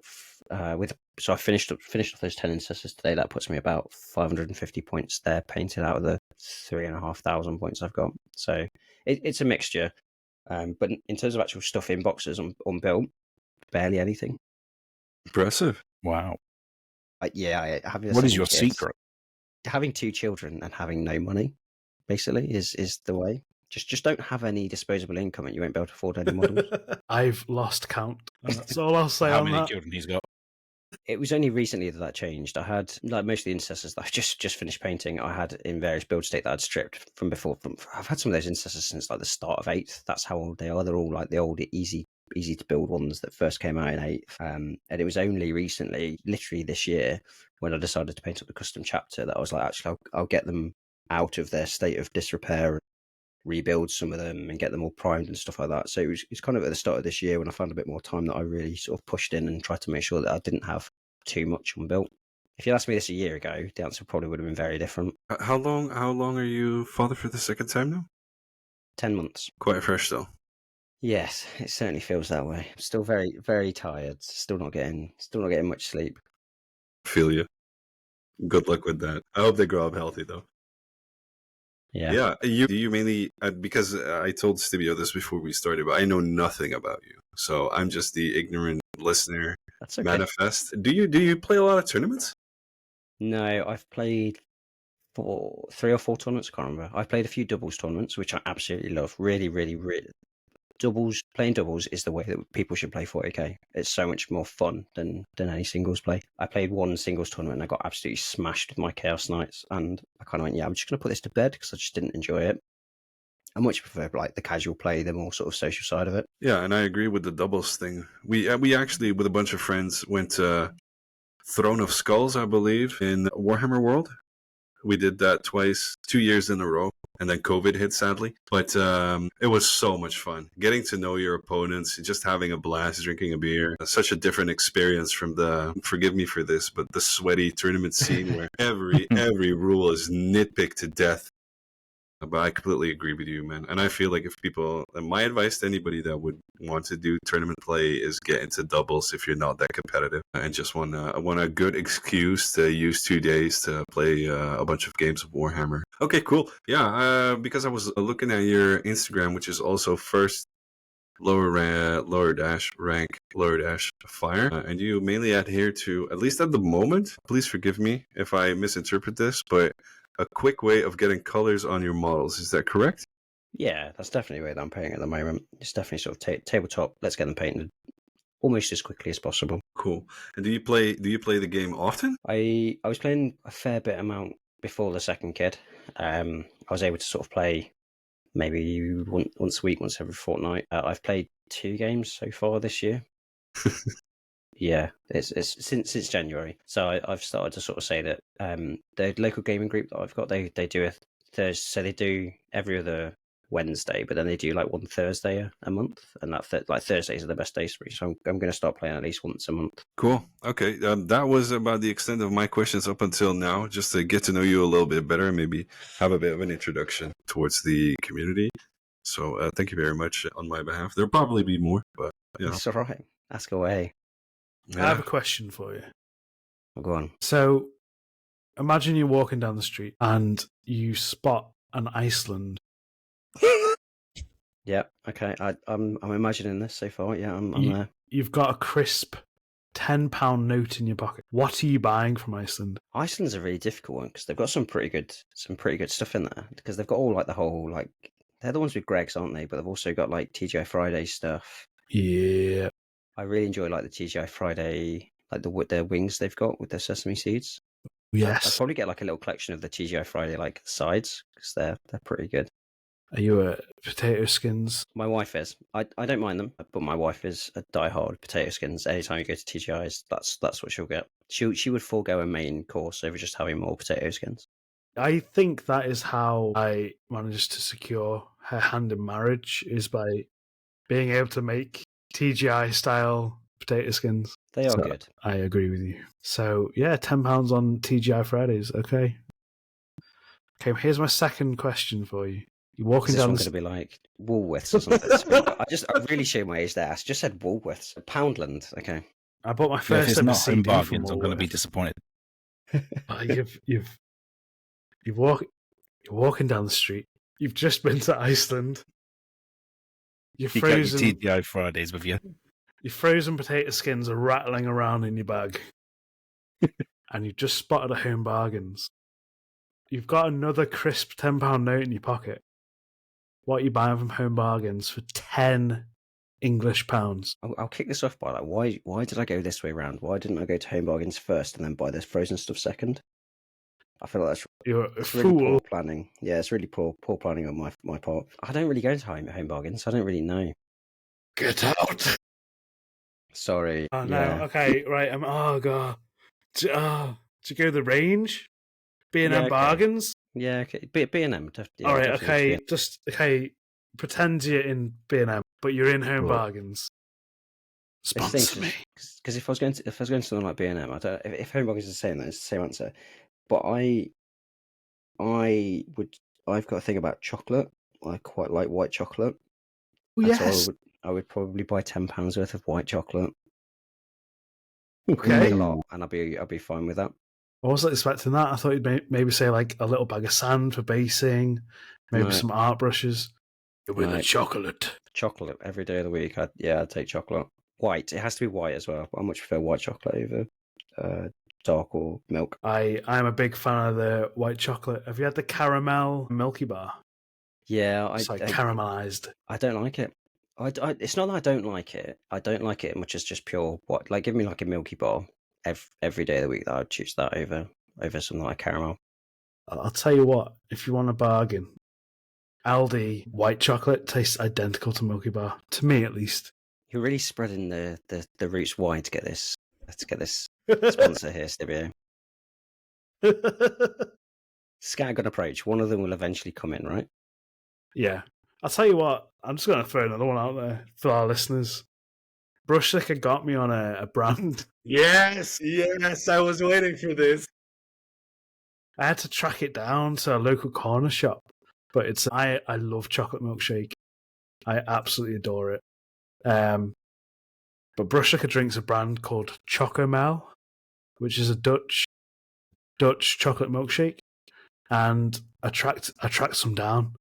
so I finished off those 10 incestors today. That puts me about 550 points there painted out of the 3,500 points I've got. So it's a mixture. But in terms of actual stuff in boxes unbuilt, barely anything. Impressive. Wow. Yeah, what is your secret? Having 2 children and having no money, basically, is the way. Just don't have any disposable income and you won't be able to afford any models. I've lost count. That's all I'll say How on many that. children he's got? It was only recently that changed. I had, like most of the incestors that I've just finished painting, I had in various build state that I'd stripped from before. I've had some of those incestors since like the start of 8th. That's how old they are. They're all like the old, easy to build ones that first came out in 8th. And it was only recently, literally this year, when I decided to paint up the custom chapter that I was like, actually, I'll get them out of their state of disrepair, rebuild some of them and get them all primed and stuff like that. So it's kind of at the start of this year when I found a bit more time that I really sort of pushed in and tried to make sure that I didn't have too much unbuilt. If you asked me this a year ago, the answer probably would have been very different. How long are you father for the second time now? 10 months. Quite fresh though. Yes, it certainly feels that way. I'm still very, very tired. Still not getting much sleep. Feel you. Good luck with that. I hope they grow up healthy though. Yeah. Do you mainly, because I told Stibio this before we started, but I know nothing about you. So I'm just the ignorant listener. That's okay. Manifest. Do you play a lot of tournaments? No, I've played 3 or 4 tournaments, I can't remember. I've played a few doubles tournaments, which I absolutely love. Really, really, really. Playing doubles is the way that people should play 40k. It's so much more fun than any singles play. I played one singles tournament and I got absolutely smashed with my Chaos Knights, and I kind of went, yeah, I'm just going to put this to bed because I just didn't enjoy it. I much prefer like the casual play, the more sort of social side of it. Yeah, and I agree with the doubles thing. We actually, with a bunch of friends, went to Throne of Skulls, I believe, in Warhammer World. We did that twice, 2 years in a row. And then COVID hit, sadly. But it was so much fun. Getting to know your opponents, just having a blast, drinking a beer. Such a different experience from the, forgive me for this, but the sweaty tournament scene where every rule is nitpicked to death. But I completely agree with you, man. And I feel like if people, and my advice to anybody that would want to do tournament play is get into doubles if you're not that competitive and just want a good excuse to use 2 days to play a bunch of games of Warhammer. Okay, cool. Yeah, because I was looking at your Instagram, which is also first lower dash rank, lower dash fire, and you mainly adhere to, at least at the moment, please forgive me if I misinterpret this, but a quick way of getting colors on your models. Is that correct? Yeah, that's definitely the way that I'm painting at the moment. It's definitely sort of tabletop. Let's get them painted almost as quickly as possible. Cool. And do you play the game often? I was playing a fair bit amount before the second kid. I was able to sort of play maybe once a week, once every fortnight. I've played 2 games so far this year. Yeah, it's since January. So I've started to sort of say that the local gaming group that I've got, they do a Thursday, so they do every other Wednesday, but then they do like one Thursday a month, and that like Thursdays are the best days for me. So I'm going to start playing at least once a month. Cool. Okay, that was about the extent of my questions up until now, just to get to know you a little bit better and maybe have a bit of an introduction towards the community. So thank you very much on my behalf. There'll probably be more, but you know. It's all right. Ask away. I have a question for you. Go on. So, imagine you're walking down the street and you spot an Iceland. Yeah. Okay. I'm imagining this so far. Yeah. I'm there. You've got a crisp £10 note in your pocket. What are you buying from Iceland? Iceland's a really difficult one because they've got some pretty good stuff in there, because they've got all like the whole, like, they're the ones with Greg's, aren't they? But they've also got like TGI Friday stuff. Yeah. I really enjoy like the TGI Friday, like the wings they've got with their sesame seeds. Yes. I'd probably get like a little collection of the TGI Friday like sides, because they're pretty good. Are you a potato skins? My wife is. I don't mind them, but my wife is a diehard potato skins. Anytime you go to TGI's, that's what she'll get. She would forego a main course over just having more potato skins. I think that is how I managed to secure her hand in marriage, is by being able to make TGI style potato skins. They are good. I agree with you. So yeah, £10 on TGI Fridays. Okay. Here's my second question for you. You're walking down. This one's going to be like Woolworths or something. I really showed my age there. I just said Woolworths. Poundland. Okay. I bought my first if it's ever not CD home from bargains, I'm going to be Woolworths. disappointed. You're walking down the street. You've just been to Iceland. Your You got your frozen TGI Fridays with you. your frozen potato skins are rattling around in your bag, and you've just spotted a Home Bargains. You've got another crisp £10 note in your pocket. What are you buying from Home Bargains for £10 English pounds? I'll kick this off by like, why did I go this way around? Why didn't I go to Home Bargains first and then buy this frozen stuff second? I feel like You're a that's really fool. poor planning. Yeah, it's really poor planning on my part. I don't really go to Home Bargains. I don't really know. Get out! Sorry. Oh no. Yeah. Okay, right. Oh god. To go to the range? B&M Yeah, okay. Bargains? Yeah, okay. B&M. Yeah, All right. definitely. Okay. Yeah. Just pretend you're in B&M, but you're in Home Cool. Bargains. Sponsor me. Because if I was going to something like B&M, I don't. If Home Bargains is the same, then it's the same answer. But I've got a thing about chocolate. I quite like white chocolate. Oh, And so yes. I would probably buy £10 worth of white chocolate. Okay. A lot, and I'll be fine with that. I wasn't expecting that. I thought you'd maybe say like a little bag of sand for basing, maybe No. some art brushes. With No. the chocolate. Chocolate every day of the week. I'd take chocolate. White. It has to be white as well. I much prefer white chocolate over dark or milk. I'm a big fan of the white chocolate. Have you had the caramel Milky Bar? Yeah, It's like caramelized. I don't like it. It's not that I don't like it. I don't like it as much as just pure white. Like, give me like a Milky Bar every day of the week. That I'd choose that over something like caramel. I'll tell you what, if you want a bargain, Aldi white chocolate tastes identical to Milky Bar, to me at least. You're really spreading the roots wide to get this sponsor here, Stibio. scattergun approach. One of them will eventually come in, right? Yeah. I'll tell you what, I'm just going to throw another one out there for our listeners. Brushlikker got me on a brand. Yes, I was waiting for this. I had to track it down to a local corner shop, but I love chocolate milkshake. I absolutely adore it. But Brushlikker drinks a brand called Chocomel, which is a Dutch chocolate milkshake, and I tracked some down,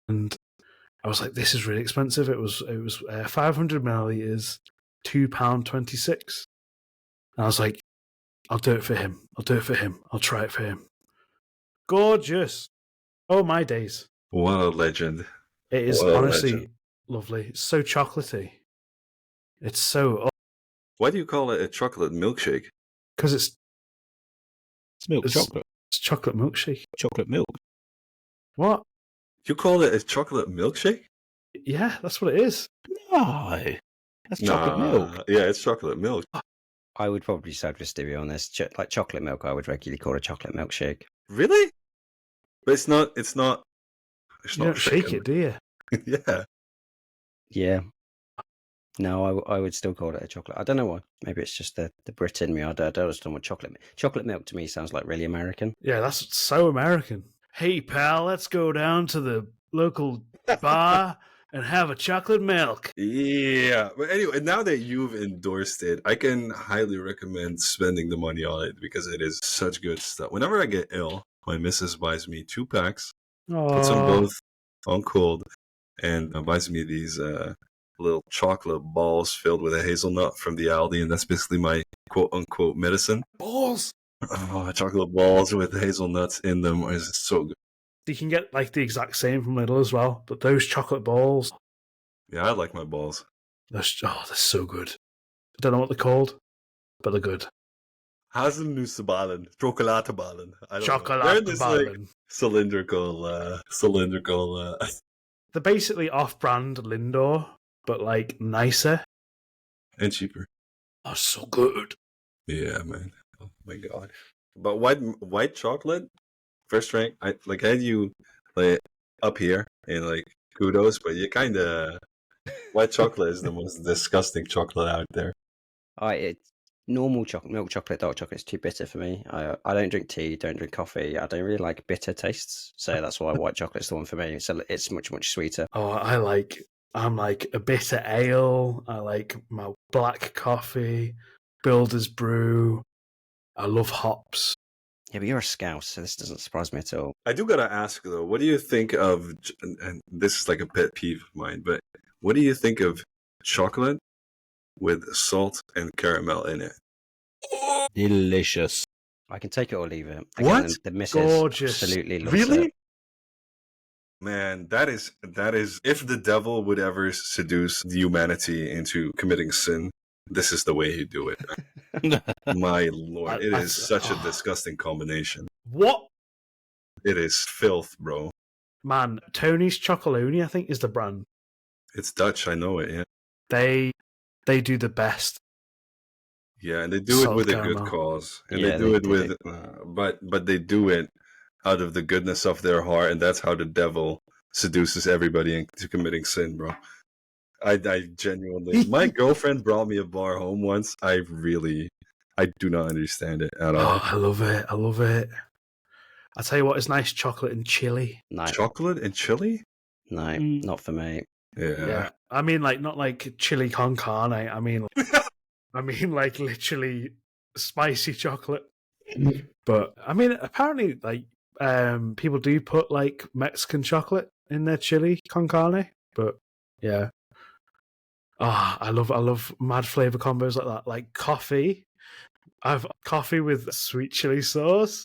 and I was like, this is really expensive. It was 500 milliliters, £2.26, and I was like, I'll do it for him. I'll try it for him. Gorgeous. Oh my days. What a legend. It is What a honestly legend. lovely. It's so chocolatey. It's so... Why do you call it a chocolate milkshake? Because it's milk It's- chocolate. chocolate milkshake. Chocolate milk. What? You call it a chocolate milkshake? Yeah, that's what it is. No. That's chocolate milk. Yeah, it's chocolate milk. I would probably side with Stibio on this. Like chocolate milk, I would regularly call a chocolate milkshake. Really? But it's not. You don't shake shaken. it, do you? Yeah. Yeah. No, I would still call it a chocolate. I don't know why. Maybe it's just the Brit in me. I don't understand what chocolate milk to me sounds like really American. Yeah, that's so American. Hey, pal, let's go down to the local bar and have a chocolate milk. Yeah. But anyway, now that you've endorsed it, I can highly recommend spending the money on it because it is such good stuff. Whenever I get ill, my missus buys me 2 packs, puts them Oh, both on cold, and buys me these little chocolate balls filled with a hazelnut from the Aldi, and that's basically my quote-unquote medicine. balls. Oh, chocolate balls with hazelnuts in them is so good. You can get like the exact same from Lidl as well, but those chocolate balls, Yeah, I like my balls. they're so good. I don't know what they're called, but they're good. Hazelnussballen, chocolateballen. I don't know. They're Chocolate this ballen. cylindrical. They're basically off-brand Lindor, but like nicer. And cheaper. Oh, so good. Yeah, man. Oh my god. But white chocolate, first rank. I had you like up here and like kudos, but you kind of white chocolate is the most disgusting chocolate out there. Normal chocolate, milk chocolate, dark chocolate is too bitter for me. I don't drink tea, don't drink coffee. I don't really like bitter tastes, so that's why white chocolate's the one for me. So it's much sweeter. Oh, I'm like a bitter ale. I like my black coffee, Builder's Brew. I love hops. Yeah, but you're a Scouse, so this doesn't surprise me at all. I do gotta ask though, what do you think of? And this is like a pet peeve of mine, but what do you think of chocolate with salt and caramel in it? Delicious. I can take it or leave it. What? The missus Gorgeous. absolutely loves Really? it. Man, that is if the devil would ever seduce humanity into committing sin, this is the way he'd do it. My lord, it is such a disgusting combination. What? It is filth, bro. Man, Tony's Chocolonely, I think, is the brand. It's Dutch, I know it, yeah. They do the best. Yeah, and they do it Salt with a caramel. good cause. And Yeah, they do they it with but they do it out of the goodness of their heart, and that's how the devil seduces everybody into committing sin, bro. I genuinely my girlfriend brought me a bar home once. I do not understand it at all. Oh, I love it. I tell you what, it's nice chocolate and chili. No, Chocolate and chili? no, not for me. Yeah. I mean, like, not like chili con carne. I mean, like literally spicy chocolate. But I mean, apparently, like, people do put like Mexican chocolate in their chili con carne. But yeah, I love mad flavor combos like that. Like coffee. I've coffee with sweet chili sauce.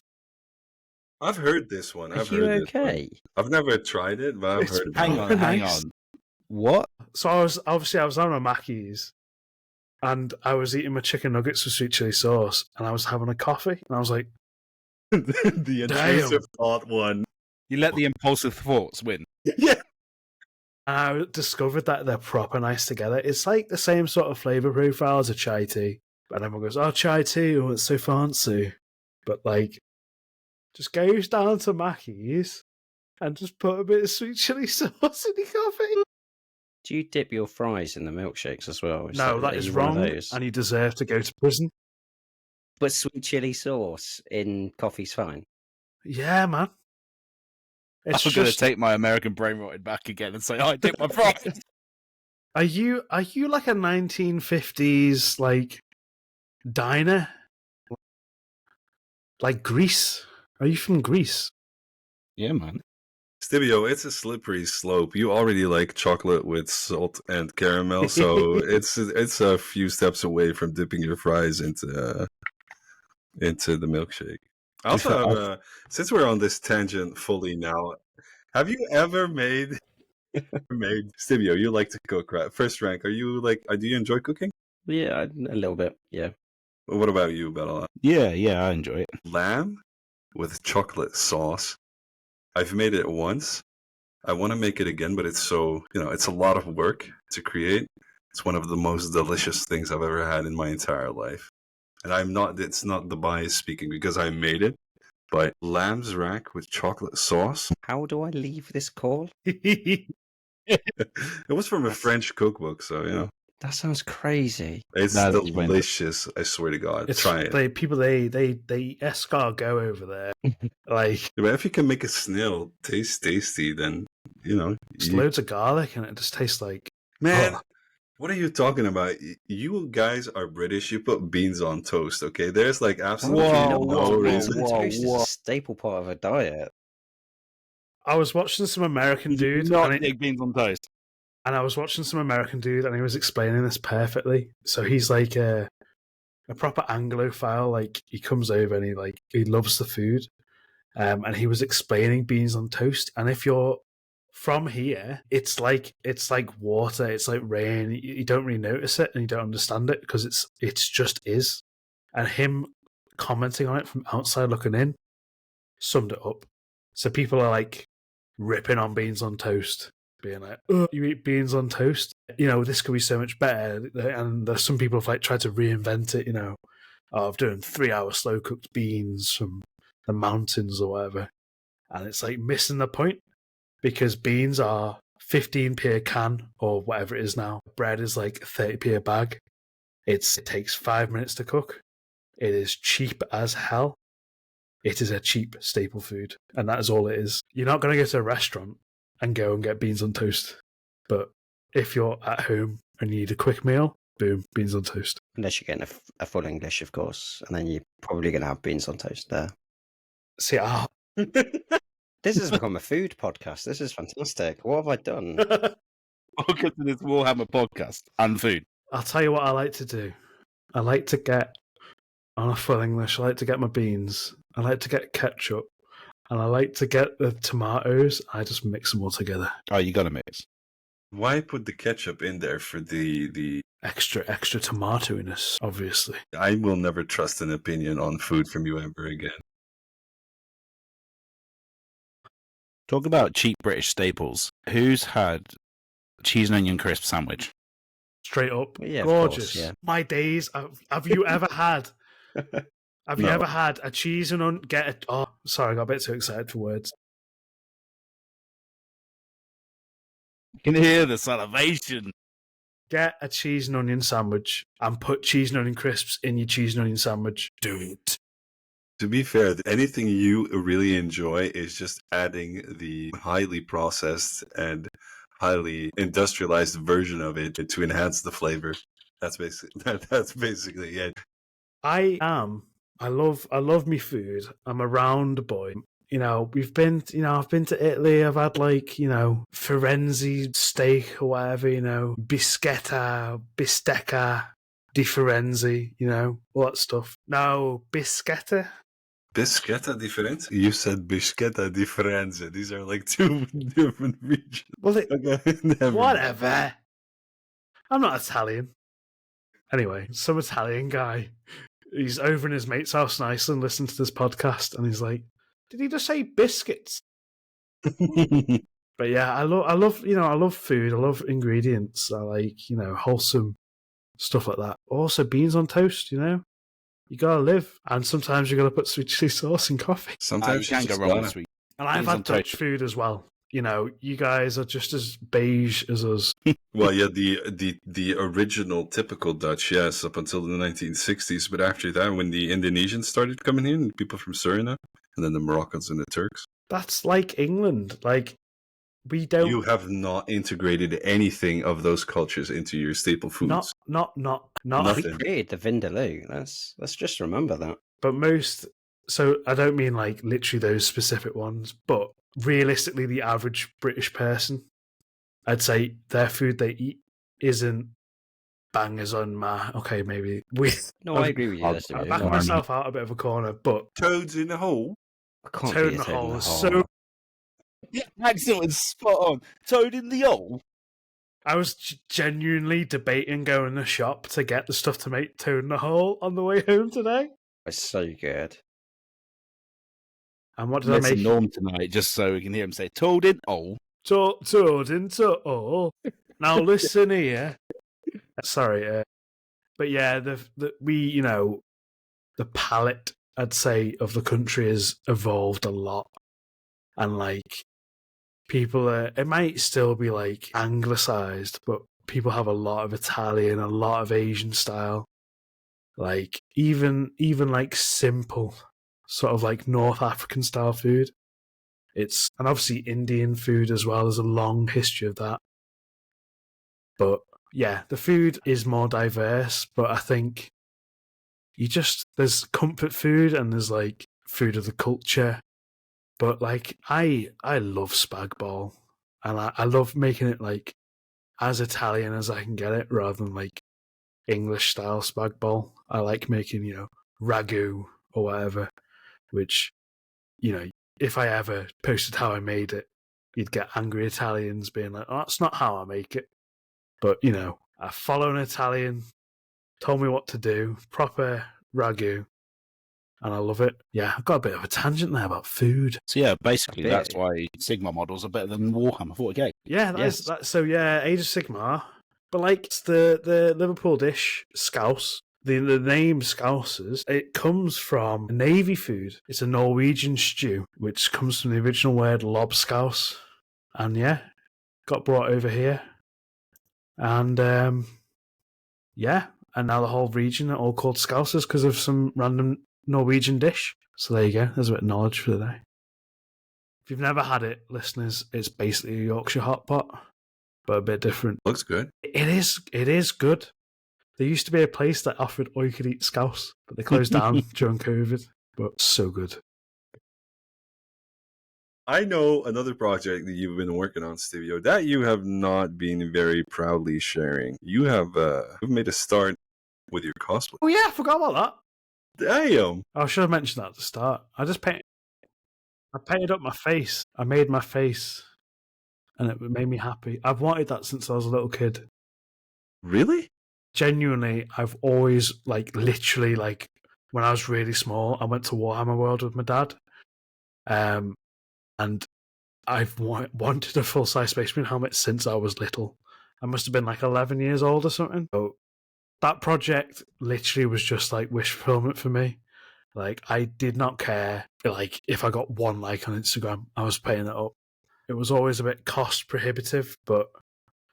I've heard this one. Are I've you heard this one. okay? I've never tried it, but I've It's heard Hang about it. on. Nice. What? So I was on a Mackey's, and I was eating my chicken nuggets with sweet chili sauce, and I was having a coffee, and I was like, The intrusive thought one. You let the impulsive thoughts win. Yeah. and I discovered that they're proper nice together. It's like the same sort of flavor profile as a chai tea, and everyone goes, "Oh, chai tea, oh, it's so fancy," but like, just goes down to Mackey's and just put a bit of sweet chili sauce in your coffee. Do you dip your fries in the milkshakes as well? No, that are is you one of wrong, those? and you deserve to go to prison. But sweet chili sauce in coffee's fine. Yeah, man. I'm It's going to just, take my American brain rotted back again and say, I dip my fries. are you like a 1950s like diner? Like Greece? Are you from Greece? Yeah, man. Stibio, it's a slippery slope. You already like chocolate with salt and caramel, so it's a few steps away from dipping your fries into the milkshake. I also have since we're on this tangent fully now, have you ever made Stibio? You like to cook, right? First rank. Are you like? Do you enjoy cooking? Yeah, a little bit. Yeah. What about you, Battle? Yeah, I enjoy it. Lamb with chocolate sauce. I've made it once. I want to make it again, but it's it's a lot of work to create. It's one of the most delicious things I've ever had in my entire life. And it's not the bias speaking because I made it, but lamb's rack with chocolate sauce. How do I leave this call? It was from a French cookbook, so, That sounds crazy. It's No, that's fine. delicious. I swear to God. Try it. They escargot over there. Like, But if you can make a snail taste tasty, then, just loads of garlic and it just tastes like... Man, Oh. what are you talking about? You guys are British. You put beans on toast, okay? There's like absolutely no reason. Toast is a staple part of a diet. I was watching some American dude, Not and egg beans on toast. he was explaining this perfectly. So he's like a proper Anglophile. Like, he comes over and he loves the food. And he was explaining beans on toast. And if you're from here, it's like water, it's like rain. You don't really notice it and you don't understand it because it's just is. And him commenting on it from outside looking in summed it up. So people are like ripping on beans on toast, being like, "Oh, you eat beans on toast? This could be so much better." And there's some people have like tried to reinvent it. Of doing 3-hour slow cooked beans from the mountains or whatever, and it's like missing the point. Because beans are 15p a can or whatever it is now. Bread is like 30p a bag. It takes 5 minutes to cook. It is cheap as hell. It is a cheap staple food. And that is all it is. You're not going to go to a restaurant and go and get beans on toast. But if you're at home and you need a quick meal, boom, beans on toast. Unless you're getting a full English, of course. And then you're probably going to have beans on toast there. See, This has become a food podcast. This is fantastic. What have I done? Welcome to this Warhammer podcast and food. I'll tell you what I like to do. I like to get, on a full English, I like to get my beans. I like to get ketchup. And I like to get the tomatoes. I just mix them all together. Oh, you got to mix. Why put the ketchup in there for the... Extra tomatoiness, obviously. I will never trust an opinion on food from you ever again. Talk about cheap British staples. Who's had cheese and onion crisp sandwich? Straight up. Yeah, of Gorgeous. course, yeah. My days. Have you ever had... Have you No. ever had a cheese and onion... Oh, sorry, I got a bit too excited for words. You can hear the salivation. Get a cheese and onion sandwich and put cheese and onion crisps in your cheese and onion sandwich. Do it. To be fair, anything you really enjoy is just adding the highly processed and highly industrialized version of it to enhance the flavor. That's basically it. I love me food. I'm a round boy. I've been to Italy. I've had Firenze steak or whatever, bistecca di Firenze, all that stuff. No, biscetta. Bischetta differente? You said bischetta di Firenze. These are like two different regions. Well, Okay, never. whatever. I'm not Italian. Anyway, some Italian guy. He's over in his mate's house in Iceland listening to this podcast, and he's like, "Did he just say biscuits?" But yeah, I love food. I love ingredients. I like, wholesome stuff like that. Also, beans on toast, You gotta live, and sometimes you gotta put sweet chili sauce in coffee. You Sometimes can't you go just wrong with gotta. sweet. And I've Cheese on had Dutch toast. food as well. You know, you guys are just as beige as us. Well, yeah, the original typical Dutch, yes, up until the 1960s. But after that, when the Indonesians started coming in, people from Suriname, and then the Moroccans and the Turks, That's like England. Like, we don't. you have not integrated anything of those cultures into your staple foods. Not. Nothing. We created the Vindaloo. Let's just remember that. But most. So I don't mean like literally those specific ones, but realistically, the average British person, I'd say their food they eat isn't bangers on my. Okay, maybe we. No, I agree with you. I'll- That's I the back reason. myself out a bit of a corner, but Toads in the hole. I can't Toad be in a the toad in hole the is hole. so. Yeah, accent was spot on. Toad in the hole. I was genuinely debating going to the shop to get the stuff to make Toad in the Hole on the way home today. It's so good. And what did I Listen, make? Norm tonight, just so we can hear him say Toad in hole. Toad into hole. Now listen here. Sorry, but yeah, we the palate I'd say of the country has evolved a lot, and like people, it might still be like anglicized, but people have a lot of Italian, a lot of Asian style, like even like simple sort of like North African style food. And obviously Indian food as well. There's a long history of that. But yeah, the food is more diverse, but I think there's comfort food and there's like food of the culture. But like I love spag bol, and I love making it like as Italian as I can get it rather than like English style spag bol. I like making, ragu or whatever, which, if I ever posted how I made it, you'd get angry Italians being like, oh, that's not how I make it. But, I follow an Italian, told me what to do, proper ragu, and I love it. Yeah, I've got a bit of a tangent there about food. So yeah, basically Okay. that's why Sigma models are better than Warhammer 40k. Yeah, Yes. so yeah, Age of Sigmar. But like it's the Liverpool dish, scouse. The name Scousers, it comes from Navy food. It's a Norwegian stew, which comes from the original word lobscouse. And yeah, got brought over here. And yeah, and now the whole region are all called Scousers because of some random Norwegian dish. So there you go, there's a bit of knowledge for the day. If you've never had it, listeners, it's basically a Yorkshire hot pot, but a bit different. Looks good. It is good. There used to be a place that offered all you could eat scouse, but they closed down during COVID. But so good. I know another project that you've been working on, Stibio, that you have not been very proudly sharing. You have you've made a start with your cosplay. Oh yeah, I forgot about that. Damn! I should have mentioned that at the start. I painted up my face. I made my face, and it made me happy. I've wanted that since I was a little kid. Really? Genuinely, I've always, literally, when I was really small, I went to Warhammer World with my dad. And I've wanted a full-size Space Marine helmet since I was little. I must have been 11 years old or something. So that project literally was just wish fulfillment for me. I did not care if I got one like on Instagram, I was paying it up. It was always a bit cost prohibitive, but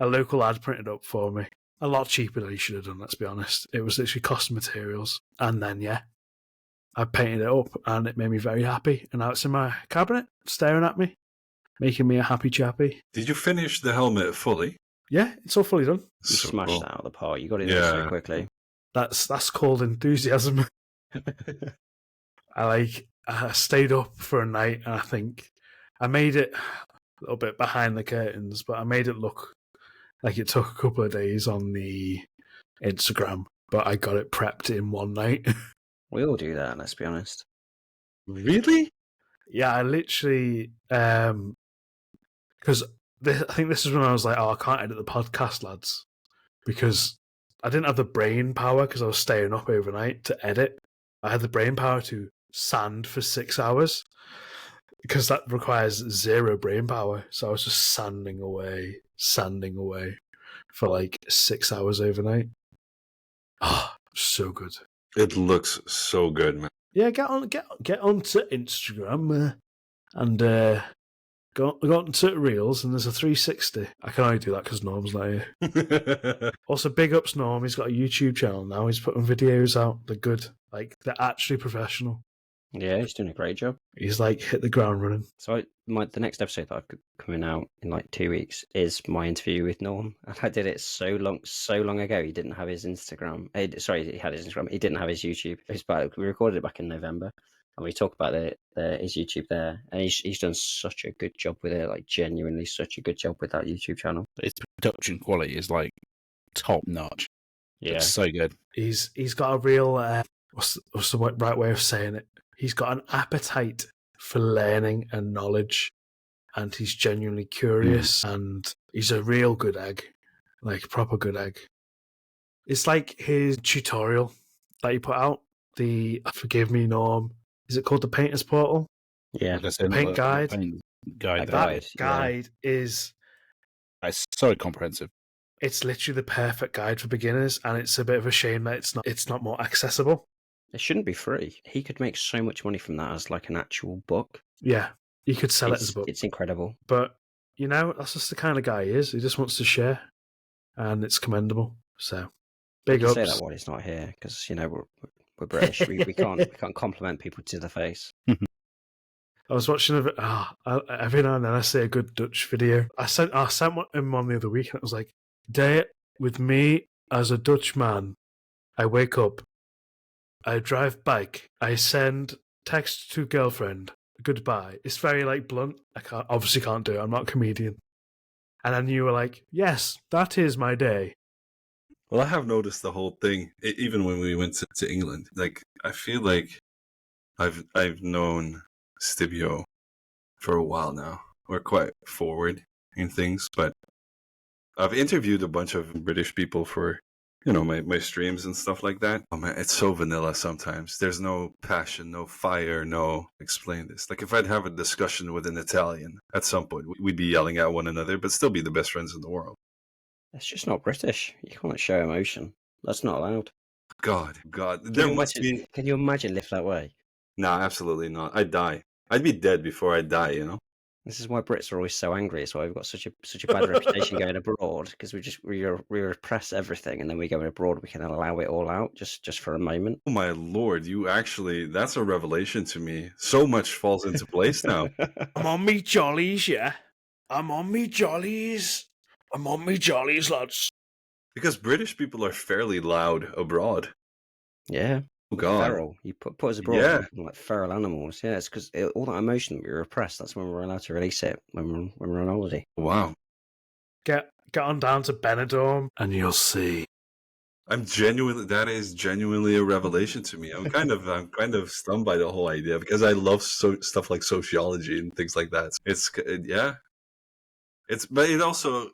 a local lad printed up for me. A lot cheaper than he should have done, let's be honest. It was literally cost of materials. And then, yeah, I painted it up and it made me very happy. And now it's in my cabinet, staring at me, making me a happy chappy. Did you finish the helmet fully? Yeah, it's all fully done. You So smashed cool. that out of the park. You got it there so Yeah. quickly. That's called enthusiasm. I stayed up for a night and I think I made it a little bit behind the curtains, but I made it look like it took a couple of days on the Instagram, but I got it prepped in one night. We all do that, let's be honest. Really? Yeah, I literally, because I think this is when I was like, oh, I can't edit the podcast, lads, because I didn't have the brain power because I was staying up overnight to edit. I had the brain power to sand for 6 hours because that requires zero brain power. So I was just sanding away for 6 hours overnight. Oh, so good. It looks so good, man. Yeah, get onto Instagram and go onto Reels, and there's a 360. I can only do that because Norm's not here. Also, big ups Norm. He's got a YouTube channel now. He's putting videos out. They're good. Like, they're actually professional. Yeah, he's doing a great job. He's like hit the ground running. So the next episode that I've coming out in like 2 weeks is my interview with Norm, and I did it so long ago. He didn't have his Instagram. He had his Instagram. He didn't have his YouTube. We recorded it back in November, and we talk about his YouTube there, and he's done such a good job with it. Like, genuinely, such a good job with that YouTube channel. Its production quality is like top notch. Yeah, It's so good. He's got a real what's the right way of saying it? He's got an appetite for learning and knowledge, and he's genuinely curious, and he's a real good egg, like proper good egg. It's like his tutorial that he put out, forgive me, Norm, is it called the Painter's Portal? yeah. Like I said, Paint the guide. paint guide. That guide, guide is, It's so comprehensive. it's literally the perfect guide for beginners, and it's a bit of a shame that it's not more accessible. It shouldn't be free. He could make so much money from that as like an actual book. Yeah, you could sell it as a book. It's incredible. But, that's just the kind of guy he is. He just wants to share, and it's commendable. So, big You ups. can say that while he's not here, because we're British. we can't compliment people to the face. I was watching every now and then I see a good Dutch video. I sent him one the other week, and it was like, day with me as a Dutch man. I wake up, I drive bike, I send text to girlfriend, goodbye. It's very like blunt. I obviously can't do it. I'm not a comedian. And then you were like, yes, that is my day. Well, I have noticed the whole thing, even when we went to England. Like, I feel like I've known Stibio for a while now. We're quite forward in things, but I've interviewed a bunch of British people for, my streams and stuff like that. Oh man, it's so vanilla sometimes. There's no passion, no fire, no explain this. Like, if I'd have a discussion with an Italian at some point, we'd be yelling at one another, but still be the best friends in the world. It's just not British. You can't show emotion. That's not allowed. God. Can you imagine live that way? No, absolutely not. I'd die. I'd be dead before I'd die, This is why Brits are always so angry. It's why we've got such a bad reputation going abroad, because we repress everything, and then we go abroad, we can allow it all out just for a moment. Oh my lord, that's a revelation to me. So much falls into place now. I'm on me jollies, yeah. I'm on me jollies, lads. Because British people are fairly loud abroad. Yeah. Oh god. Feral. You put us abroad, Yeah. like feral animals. Yeah, it's because all that emotion that we repress, that's when we're allowed to release it, when we're on holiday. Wow. Get on down to Benidorm, and you'll see. That is genuinely a revelation to me. I'm kind of stunned by the whole idea, because I love stuff like sociology and things like that. But it also,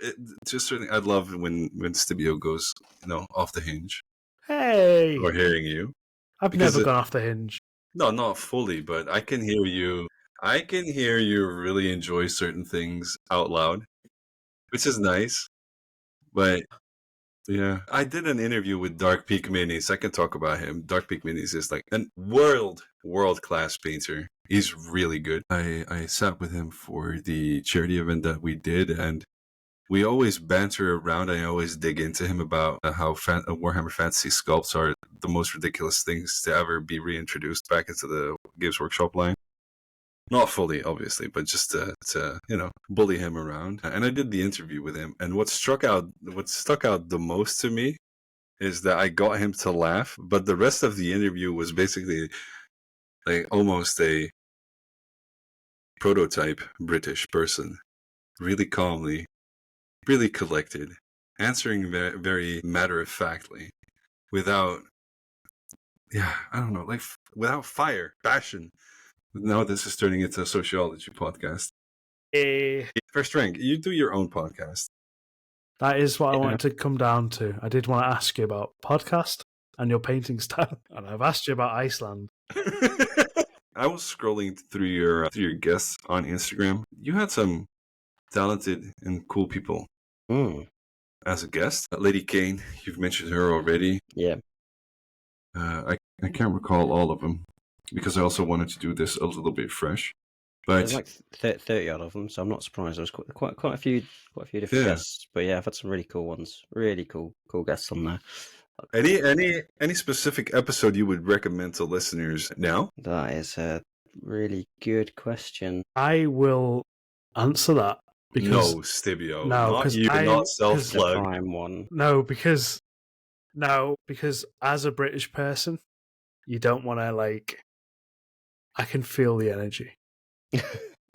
just certainly, I love when Stibio goes, off the hinge. Hey! Or hearing you. I've never gone off the hinge. No, not fully, but I can hear you. I can hear you really enjoy certain things out loud, which is nice. But yeah, I did an interview with Dark Peak Minis. I can talk about him. Dark Peak Minis is like a world-class painter. He's really good. I sat with him for the charity event that we did, and we always banter around. I always dig into him about how Warhammer Fantasy sculpts are the most ridiculous things to ever be reintroduced back into the Games Workshop line. Not fully, obviously, but just to bully him around. And I did the interview with him, and what stuck out the most to me is that I got him to laugh, but the rest of the interview was basically like almost a prototype British person, really calmly, really collected, answering very, very matter-of-factly, without fire, passion. Now this is turning into a sociology podcast. First rank, you do your own podcast. That is what I wanted to come down to. I did want to ask you about podcast and your painting style, and I've asked you about Iceland. I was scrolling through your guests on Instagram. You had some talented and cool people as a guest. Lady Kane, you've mentioned her already. Yeah. I can't recall all of them because I also wanted to do this a little bit fresh. There's But like 30 odd of them, so I'm not surprised. There was quite a few different guests. But yeah, I've had some really cool ones, really cool guests on there. any specific episode you would recommend to listeners now? That is a really good question. I will answer that because No, Stibio. No, not 'cause you, I- not 'cause The self-plug. prime one. because as a British person, you don't want to like. I can feel the energy.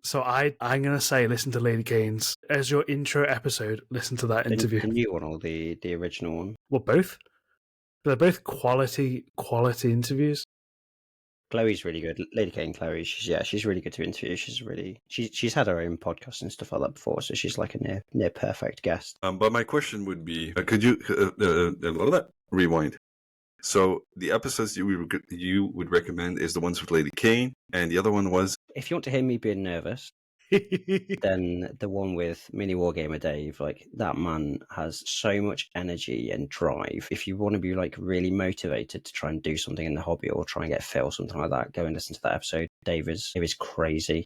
So I'm gonna say listen to Lady Gaines as your intro episode. Listen to that interview. The new one or the original one? Well, both. They're both quality interviews. Chloe's really good. Lady K and Chloe, she's really good to interview. She's had her own podcast and stuff like that before, so she's like a near perfect guest. But my question would be, could you rewind? So the episodes you would recommend is the ones with Lady Kane, and the other one was. If you want to hear me being nervous, then the one with Mini Wargamer Dave, like that man has so much energy and drive. If you want to be like really motivated to try and do something in the hobby or try and get fit or something like that, go and listen to that episode. Dave is crazy.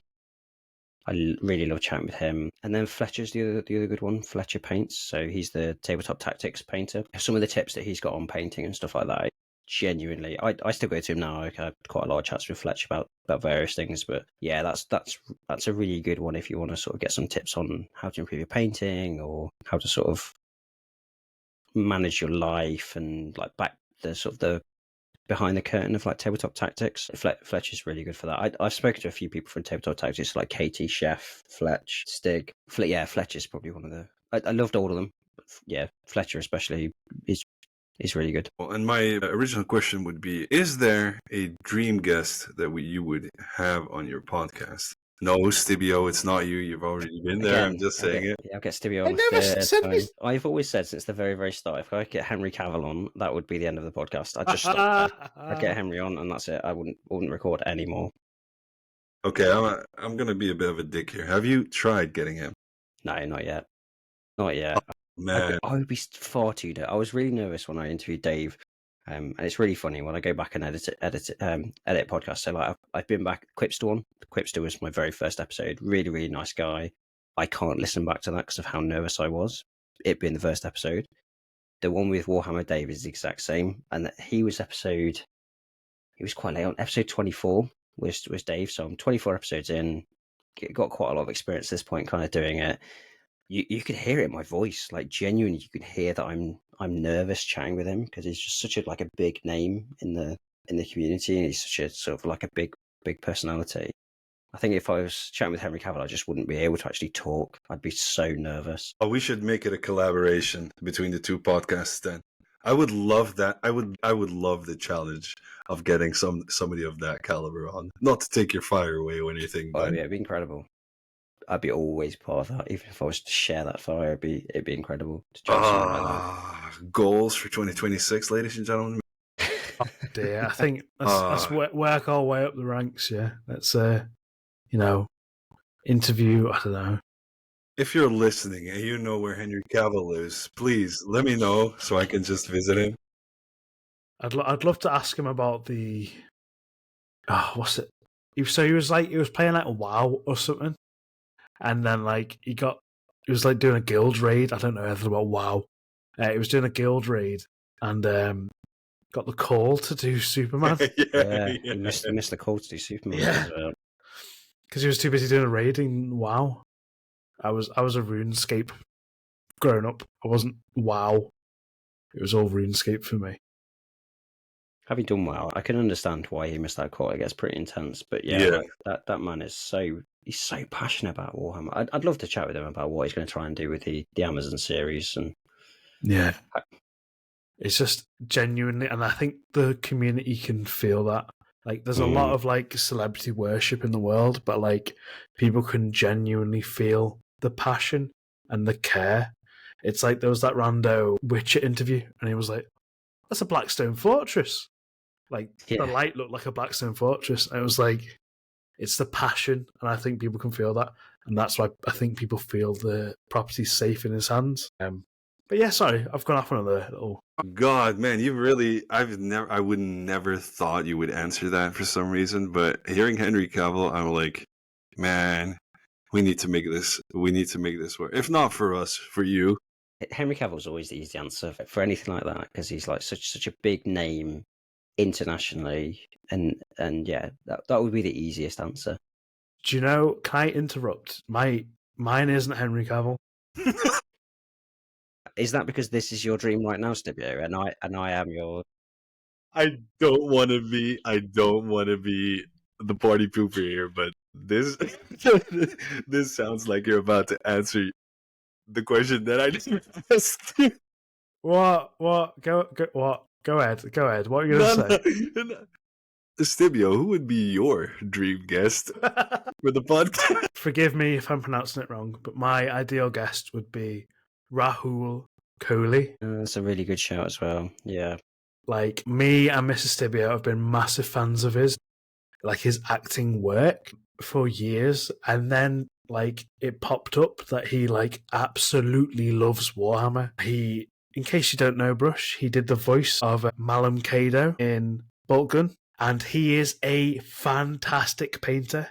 I really love chatting with him. And then Fletcher's the other good one. Fletcher paints, so he's the tabletop tactics painter. Some of the tips that he's got on painting and stuff like that, genuinely, I still go to him now. I had quite a lot of chats with Fletcher about various things, but yeah, that's a really good one if you want to sort of get some tips on how to improve your painting or how to sort of manage your life and like back the sort of the behind the curtain of like tabletop tactics. Fletcher's really good for that. I've spoken to a few people from tabletop tactics like Katie, Chef, Fletch, Stig. Fletcher's probably one of the. I loved all of them. But yeah, Fletcher especially is really good. Well, and my original question would be: is there a dream guest that you would have on your podcast? No, Stibio, it's not you. You've already been there. I'm just saying it. Yeah, I'll get Stibio I on never the said time. this. I've always said since the very, very start, if I could get Henry Cavill on, that would be the end of the podcast. I'd just stop there. I'd get Henry on, and that's it. I wouldn't record anymore. Okay, I'm gonna be a bit of a dick here. Have you tried getting him? No, not yet. Not yet. Man, I would be far too. I was really nervous when I interviewed Dave, and it's really funny when I go back and edit podcasts. So like I've been back. Quipster was my very first episode. Really, really nice guy. I can't listen back to that because of how nervous I was. It being the first episode. The one with Warhammer Dave is the exact same, and he was quite late on. Episode 24 was Dave. So I'm 24 episodes in. Got quite a lot of experience at this point, kind of doing it. You could hear it in my voice, like genuinely, you could hear that I'm nervous chatting with him because he's just such a big name in the community, and he's such a sort of like a big personality. I think if I was chatting with Henry Cavill, I just wouldn't be able to actually talk. I'd be so nervous. oh, we should make it a collaboration between the two podcasts. Then I would love that. I would love the challenge of getting somebody of that caliber on. Not to take your fire away or anything, Oh but yeah, it'd be incredible. I'd be always part of that. Even if I was to share that fire, it'd be incredible to try something like goals for 2026, ladies and gentlemen. Dear, I think let's work our way up the ranks. Yeah, let's interview. I don't know. If you're listening and you know where Henry Cavill is, please let me know so I can just visit him. I'd love to ask him about the. Oh, what's it? He was playing like a WoW or something, and then like he was like doing a guild raid. I don't know anything about WoW. He was doing a guild raid and got the call to do Superman. that. He missed the call to do Superman. Yeah. Because he was too busy doing a raid in WoW. I was a RuneScape growing up. I wasn't WoW. It was all RuneScape for me. Having done well, I can understand why he missed that call. It gets pretty intense, but yeah. Like, that man is he's so passionate about Warhammer. I'd love to chat with him about what he's going to try and do with the Amazon series. And yeah, it's just genuinely, and I think the community can feel that. Like, there's a lot of like celebrity worship in the world, but like people can genuinely feel the passion and the care. It's like there was that rando Witcher interview, and he was like, "That's a Blackstone fortress." Like the light looked like a Blackstone fortress. And it was like, it's the passion, and I think people can feel that, and that's why I think people feel the property's safe in his hands. But yeah, sorry, I've gone off on another little. God, man, you really, I would never thought you would answer that for some reason, but hearing Henry Cavill, I'm like, man, we need to make this work. If not for us, for you. Henry Cavill's always the easy answer for anything like that, because he's like such a big name internationally, and yeah, that would be the easiest answer. Do you know, can I interrupt? Mine isn't Henry Cavill. Is that because this is your dream right now, Stibio, and I am your... I don't want to be the party pooper here, but this this sounds like you're about to answer the question that I just asked. What? Go ahead. What are you going to say? No. Stibio, who would be your dream guest for the podcast? Forgive me if I'm pronouncing it wrong, but my ideal guest would be Rahul Kohli. That's a really good shout as well. Yeah. Like, me and Mrs. Stibio have been massive fans of his acting work for years, and then like it popped up that he like absolutely loves Warhammer. He, in case you don't know, Brush, he did the voice of Malum Kado in Boltgun, and he is a fantastic painter.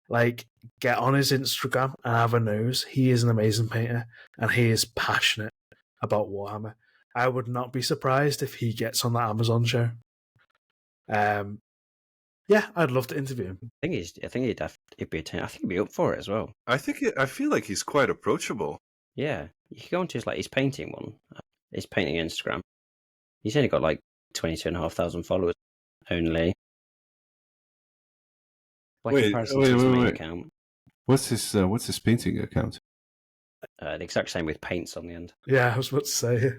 Like, get on his Instagram and have a nose. He is an amazing painter, and he is passionate about Warhammer. I would not be surprised if he gets on that Amazon show. Yeah, I'd love to interview him. I think he'd be up for it as well. I feel like he's quite approachable. Yeah, you can go onto his painting one, his painting Instagram. He's only got like 22,500 followers only. By comparison to his main account. What's his painting account? The exact same with paints on the end. Yeah, I was about to say.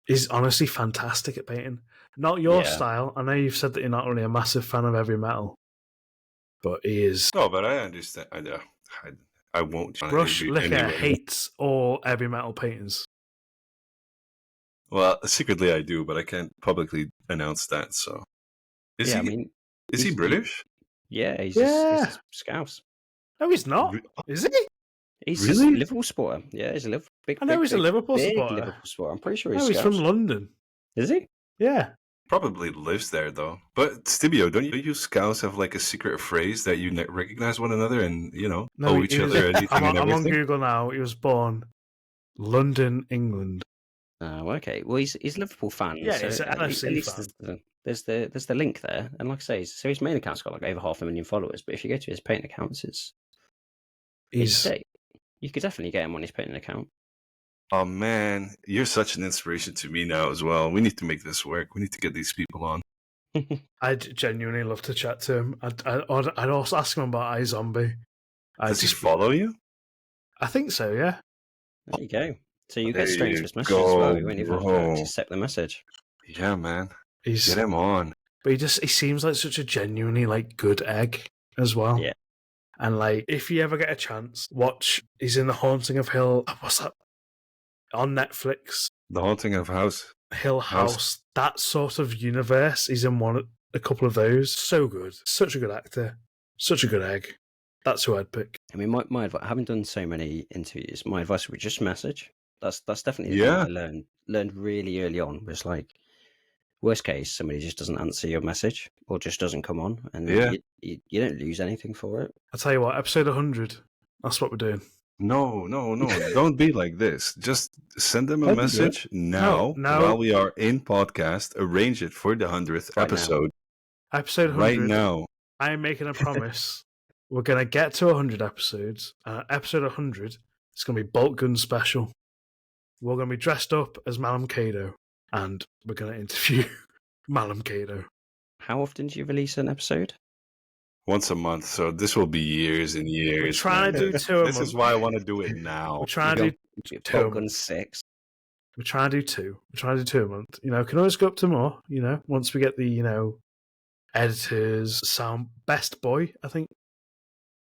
He's honestly fantastic at painting. Not your style. I know you've said that you're not really a massive fan of heavy metal, but he is. No, but I understand. I won't. Brushlikker hates all heavy metal painters. Well, secretly I do, but I can't publicly announce that. So, is he British? He's Scouse. No, he's not. Is he? He's really? a Liverpool supporter. Yeah, he's a Liverpool. I know he's a Liverpool supporter. Liverpool supporter. I'm pretty sure he's from London. Is he? Yeah. Probably lives there though. But Stibio, don't you Scouts have like a secret phrase that you recognize one another and owe each other anything and everything? I'm on Google now. He was born London, England. Oh, okay. Well, he's a Liverpool fan. Yeah, so he's an NFC fan. There's the link there, and like I say, so his main account's got like over 500,000 followers. But if you go to his painting accounts, you could definitely get him on his painting account. Oh man, you're such an inspiration to me now as well. We need to make this work. We need to get these people on. I'd genuinely love to chat to him. I'd also ask him about iZombie. Does he follow you? I think so, yeah. There you go. So you get straight to his message as well. You won't even have to accept the message. Yeah, man. Get him on. But he seems like such a genuinely like good egg as well. Yeah. And like, if you ever get a chance, he's in The Haunting of Hill. What's that? On Netflix. The Haunting of Hill House. That sort of universe. He's in a couple of those. So good. Such a good actor. Such a good egg. That's who I'd pick. I mean, my advice, having done so many interviews, my advice would just message. That's definitely the thing I learned really early on. Was like, worst case, somebody just doesn't answer your message or just doesn't come on, and you don't lose anything for it. I'll tell you what, episode 100, that's what we're doing. No. Don't be like this. Just send them a message now while we are in podcast. Arrange it for the 100th episode. Episode 100. Right now. I'm making a promise. We're going to get to 100 episodes. Episode 100 is going to be Bolt Gun special. We're going to be dressed up as Malum Kado, and we're going to interview Malum Kado. How often do you release an episode? Once a month, so this will be years and years. We're trying to do 2 a month. This is why I want to do it now. We're trying to do 2 6. We're trying to do 2. We're trying to do 2 a month. Can always go up to more, once we get the, editors, sound, Best Boy, I think.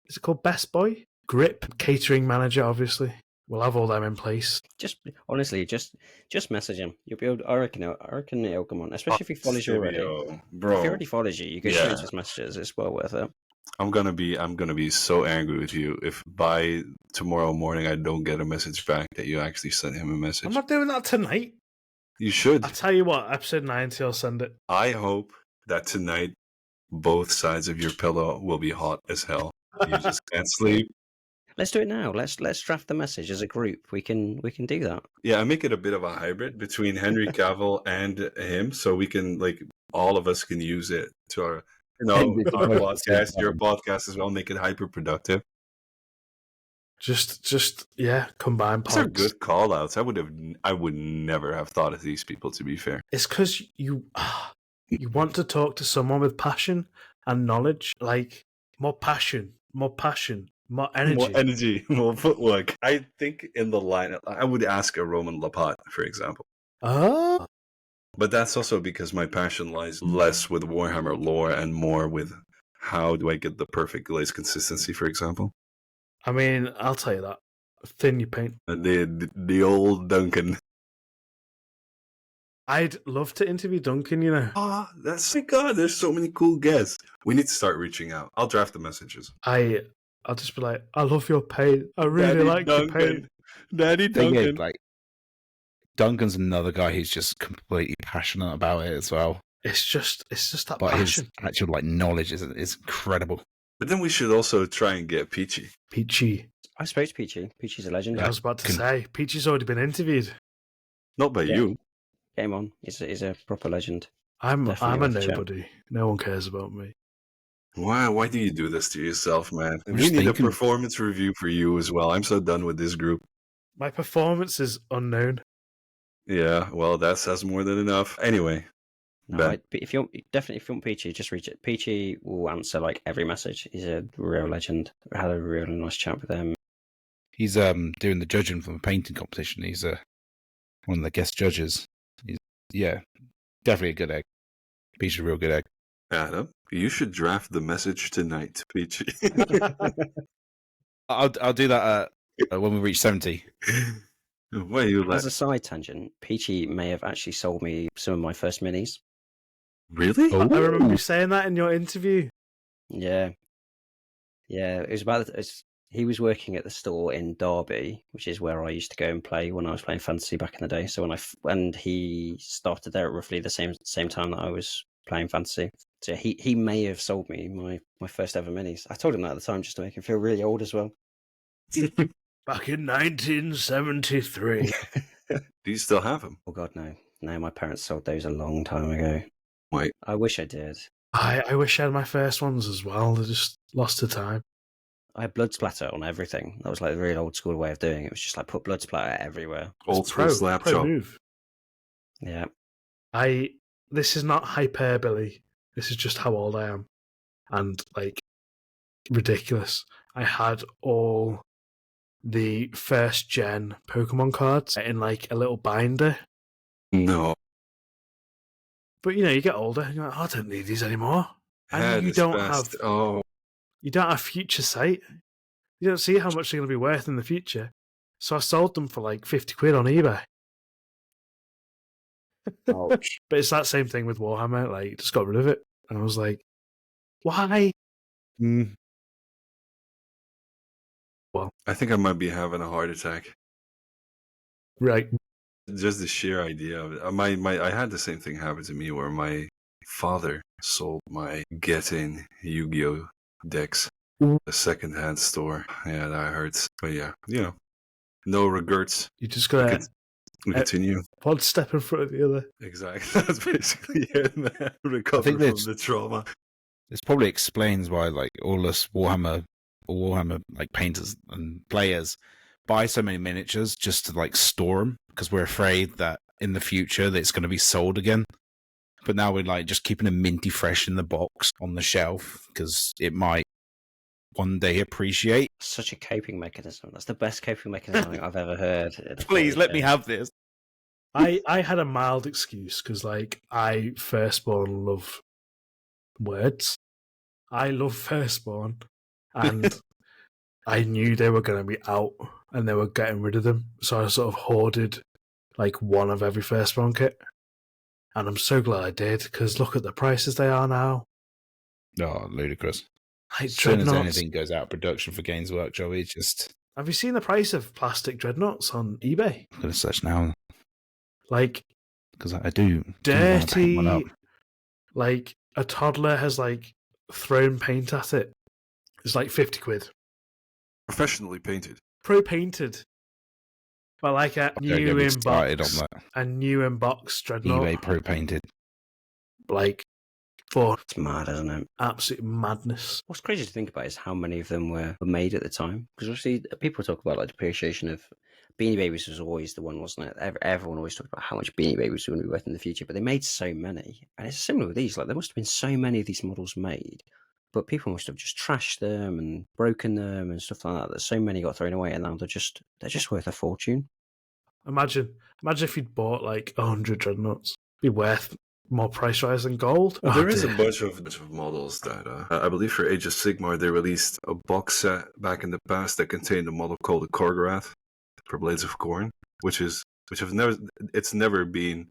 Is it called Best Boy? Grip, catering manager, obviously. We'll have all them in place. Just message him. You'll be able to, I reckon it'll come on, especially if he follows you already. Bro. If he already follows you, you go straight to his messages. It's well worth it. I'm gonna be so angry with you if by tomorrow morning I don't get a message back that you actually sent him a message. I'm not doing that tonight. You should. I'll tell you what, episode 90, I'll send it. I hope that tonight both sides of your pillow will be hot as hell. You just can't sleep. Let's do it now. Let's draft the message as a group. We can do that. Yeah, I make it a bit of a hybrid between Henry Cavill and him, so we can all of us can use it to our our podcast, your podcast as well, make it hyper productive. Just combine pods. These are good call outs. I would never have thought of these people, to be fair. It's because you want to talk to someone with passion and knowledge, like more passion, more energy. More energy, more footwork. I think in the line, I would ask a Roman Lapat, for example. Oh. But that's also because my passion lies less with Warhammer lore and more with how do I get the perfect glaze consistency, for example. I mean, I'll tell you that. Thin your paint. The old Duncan. I'd love to interview Duncan, you know. Oh, that's my God. There's so many cool guests. We need to start reaching out. I'll draft the messages. I'll just be like, I love your paint. I really Daddy like your Duncan. paint. Daddy Thing Duncan. is, Duncan's another guy who's just completely passionate about it as well. It's just that But passion. his actual knowledge is incredible. But then we should also try and get Peachy. Peachy. I spoke to Peachy. Peachy's a legend. I was about to say, Peachy's already been interviewed. Not by you. Game on. He's a proper legend. I'm Definitely a worth a chat. nobody. No one cares about me. Why do you do this to yourself, man? I'm We just need a thinking- performance review for you as well. I'm so done with this group. My performance is unknown. Yeah, well, that says more than enough. Anyway, No, Ben. if you want Peachy, just reach it. Peachy will answer every message. He's a real legend. I had a really nice chat with him. He's doing the judging for the painting competition. He's one of the guest judges. He's definitely a good egg. Peachy's a real good egg. Adam, you should draft the message tonight, Peachy. I'll do that when we reach 70. Why are you As a side tangent, Peachy may have actually sold me some of my first minis. Really? Oh. I remember you saying that in your interview. Yeah. It was about he was working at the store in Derby, which is where I used to go and play when I was playing fantasy back in the day. So when he started there at roughly the same time that I was playing fantasy. So he may have sold me my first ever minis. I told him that at the time just to make him feel really old as well. Back in 1973. Do you still have them? Oh God, no. No, my parents sold those a long time ago. Wait. I wish I did. I wish I had my first ones as well. They just lost to time. I had blood splatter on everything. That was the real old school way of doing it. It was just put blood splatter everywhere. Old school slap pro chop. move. Yeah. This is not hyperbole. This is just how old I am. And ridiculous. I had all the first gen Pokemon cards in a little binder. No. But you get older and you're like, I don't need these anymore. And you It's don't fast. have Oh, you don't have future sight. You don't see how much they're going to be worth in the future. So I sold them for £50 on eBay. Ouch. But it's that same thing with Warhammer. Just got rid of it. And I was like, why? Well, I think I might be having a heart attack. right. Just the sheer idea of it. I had the same thing happen to me where my father sold my Get-In Yu-Gi-Oh! Decks Ooh. a secondhand store. Yeah, that hurts. But yeah, no regrets. You just got to We continue. one step in front of the other. Exactly. That's basically it, man. Recover from that's- the trauma. This probably explains why all us Warhammer painters and players buy so many miniatures just to store them because we're afraid that in the future that it's going to be sold again. But now we're just keeping them minty fresh in the box on the shelf because it might one day appreciate. Such a coping mechanism. That's the best coping mechanism I've ever heard. Please let me have this. I had a mild excuse because I firstborn love words. I love firstborn, and I knew they were going to be out and they were getting rid of them, so I sort of hoarded one of every firstborn kit, and I'm so glad I did because look at the prices they are now. Oh, ludicrous. Like As soon as dreadnoughts. anything goes out of production for Games Workshop, it's just... Have you seen the price of plastic dreadnoughts on eBay? I'm going to search now, Like because I do want to paint one up. dirty. Like a toddler has like thrown paint at it. It's like 50 quid. Professionally painted. Pro painted. But like a Okay, get me started on that. a new inbox dreadnought. eBay Pro Painted. Like for It's mad, isn't it? absolute madness. What's crazy to think about is how many of them were made at the time. Because obviously, people talk about like depreciation of Beanie Babies was always the one, wasn't it? Everyone always talked about how much Beanie Babies were going to be worth in the future, but they made so many, and it's similar with these. Like there must have been so many of these models made, but people must have just trashed them and broken them and stuff like that. That so many got thrown away, and now they're just worth a fortune. Imagine if you'd bought like 100 dreadnoughts. It'd be worth more price rise than gold. Well, Oh, there is a dear. bunch of models that I believe for Age of Sigmar they released a box set back in the past that contained a model called the Korgorath for Blades of Corn, which have never been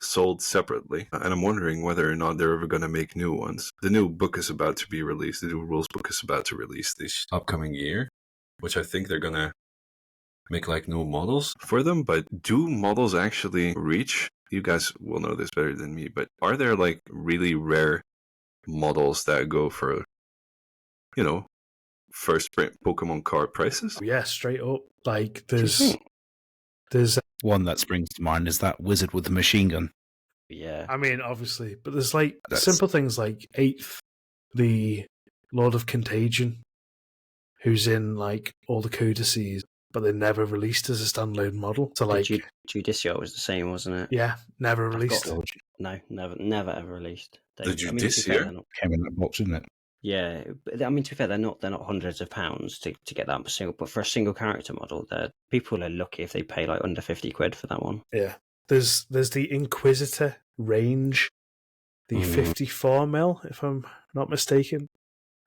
sold separately, and I'm wondering whether or not they're ever going to make new ones. The new book is about to be released. The new rules book is about to release this upcoming year, which I think they're going to make like new models for them. But do models actually reach? You guys will know this better than me, but are there like really rare models that go for, first print Pokemon card prices? Yeah, straight up. Like Do you think? there's One that springs to mind is that wizard with the machine gun. Yeah. I mean, obviously, but there's like That's- simple things like 8th, the Lord of Contagion, who's in like all the codices, but they're never released as a standalone model. So like, Judicio was the same, wasn't it? yeah, never I've released. got- No, never ever released. The to be fair, Judicio? they're not- Came in that box, didn't it? Yeah, but I mean, to be fair, they're not hundreds of pounds to get that single. But for a single character model, people are lucky if they pay like under 50 quid for that one. Yeah, there's the Inquisitor range, the 54 mil, if I'm not mistaken.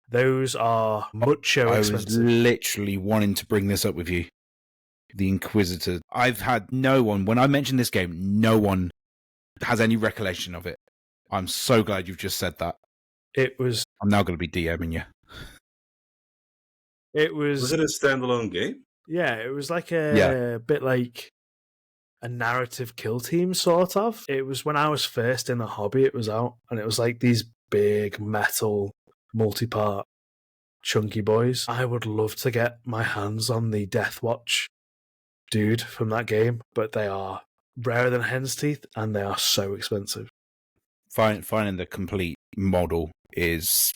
Those are mucho I was expensive. literally wanting to bring this up with you. The Inquisitor. I've had no one, when I mentioned this game, no one has any recollection of it. I'm so glad you've just said that. It was. I'm now going to be DMing you. It was. Was it a standalone game? Yeah, it was like a bit like a narrative kill team, sort of. It was when I was first in the hobby, it was out, and it was like these big metal, multi-part, chunky boys. I would love to get my hands on the Death Watch dude from that game, but they are rarer than hen's teeth, and they are so expensive. Finding the complete model is...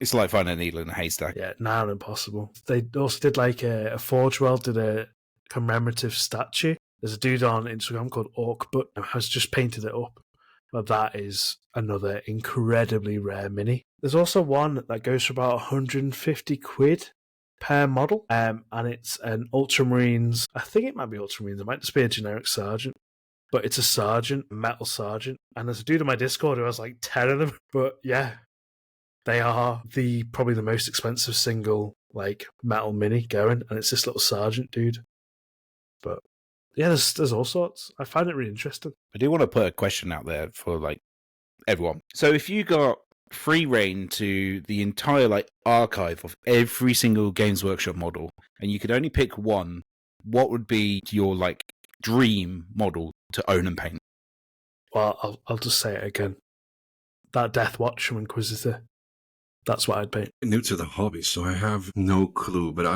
It's like finding a needle in a haystack. Yeah, now impossible. They also did like a Forge World did a commemorative statue. There's a dude on Instagram called Orkbutt who has just painted it up. But that is another incredibly rare mini. There's also one that goes for about 150 quid per model. And it's an Ultramarines. I think it might be Ultramarines. It might just be a generic sergeant. But it's a sergeant, a metal sergeant. And there's a dude on my Discord who has like 10 of them. But yeah, they are probably the most expensive single like metal mini going. And it's this little sergeant dude. But yeah, there's all sorts. I find it really interesting. I do want to put a question out there for like everyone. So if you got free reign to the entire like archive of every single Games Workshop model, and you could only pick one, what would be your like dream model to own and paint? Well, I'll just say it again. That Death Watch from Inquisitor. That's what I'd paint. New to the hobby, so I have no clue. But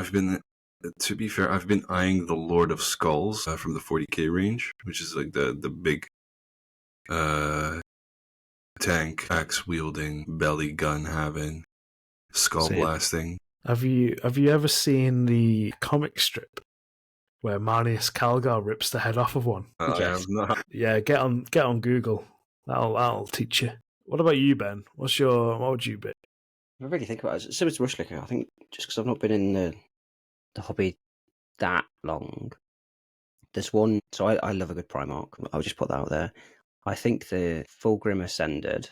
to be fair, I've been eyeing the Lord of Skulls from the 40k range, which is like the big tank, axe wielding, belly gun having, skull See it. blasting. Have you ever seen the comic strip where Marnius Calgar rips the head off of one? I Yes. have not. Yeah, get on Google. That'll teach you. What about you, Ben? What would you be? If I really think about it, similar to Brushlikker, I think just because I've not been in the hobby that long, there's one. So I love a good Primarch. I'll just put that out there. I think the Fulgrim Ascended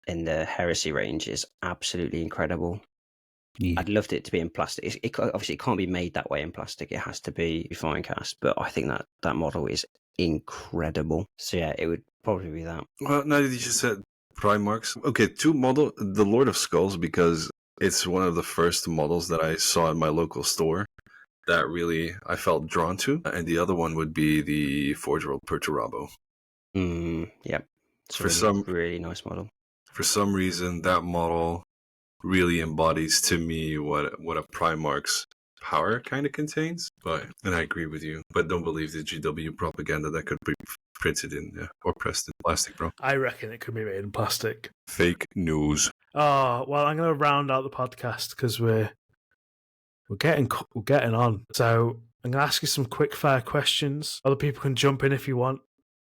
in the Heresy range is absolutely incredible. Yeah. I'd loved it to be in plastic. Obviously, it can't be made that way in plastic. It has to be fine cast. But I think that model is incredible. So yeah, it would probably be that. Well, now that you just said Primarchs. Okay, the Lord of Skulls, because it's one of the first models that I saw in my local store that really I felt drawn to. And the other one would be the Forge World Perturabo. Yep. It's really nice model. For some reason, that model really embodies to me what a Primarch's power kind of contains. And I agree with you, but don't believe the GW propaganda that could be printed in or pressed in plastic, bro. I reckon it could be made in plastic. Fake news. Oh, well, I'm going to round out the podcast because we're getting on. So I'm going to ask you some quick fire questions. Other people can jump in if you want.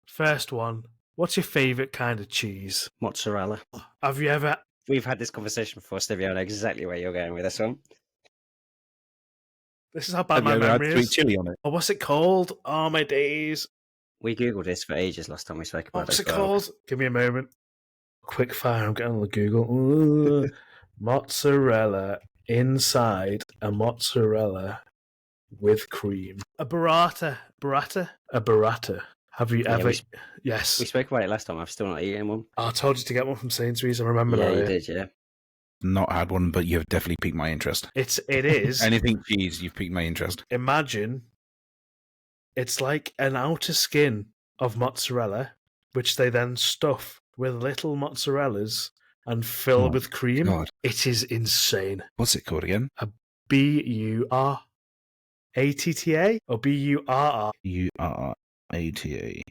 First one, what's your favourite kind of cheese? Mozzarella. Have you ever... We've had this conversation before, Stevie. I know exactly where you're going with this one. This is how bad my memory is. Sweet chili on it. Oh, what's it called? Oh, my days. We Googled this for ages last time we spoke about it. What's it called? Give me a moment. Quick fire, I'm getting on the Google. Ooh, mozzarella inside a mozzarella with cream. A burrata. A burrata. Have you ever... Yes. We spoke about it last time. I've still not eaten one. I told you to get one from Sainsbury's. I remember Yeah, now. you did, yeah. Not had one, but you've definitely piqued my interest. It is. Anything cheese, you've piqued my interest. Imagine it's like an outer skin of mozzarella, which they then stuff with little mozzarellas and fill with cream. God. It is insane. What's it called again? A Burrata or Burr? Urrata.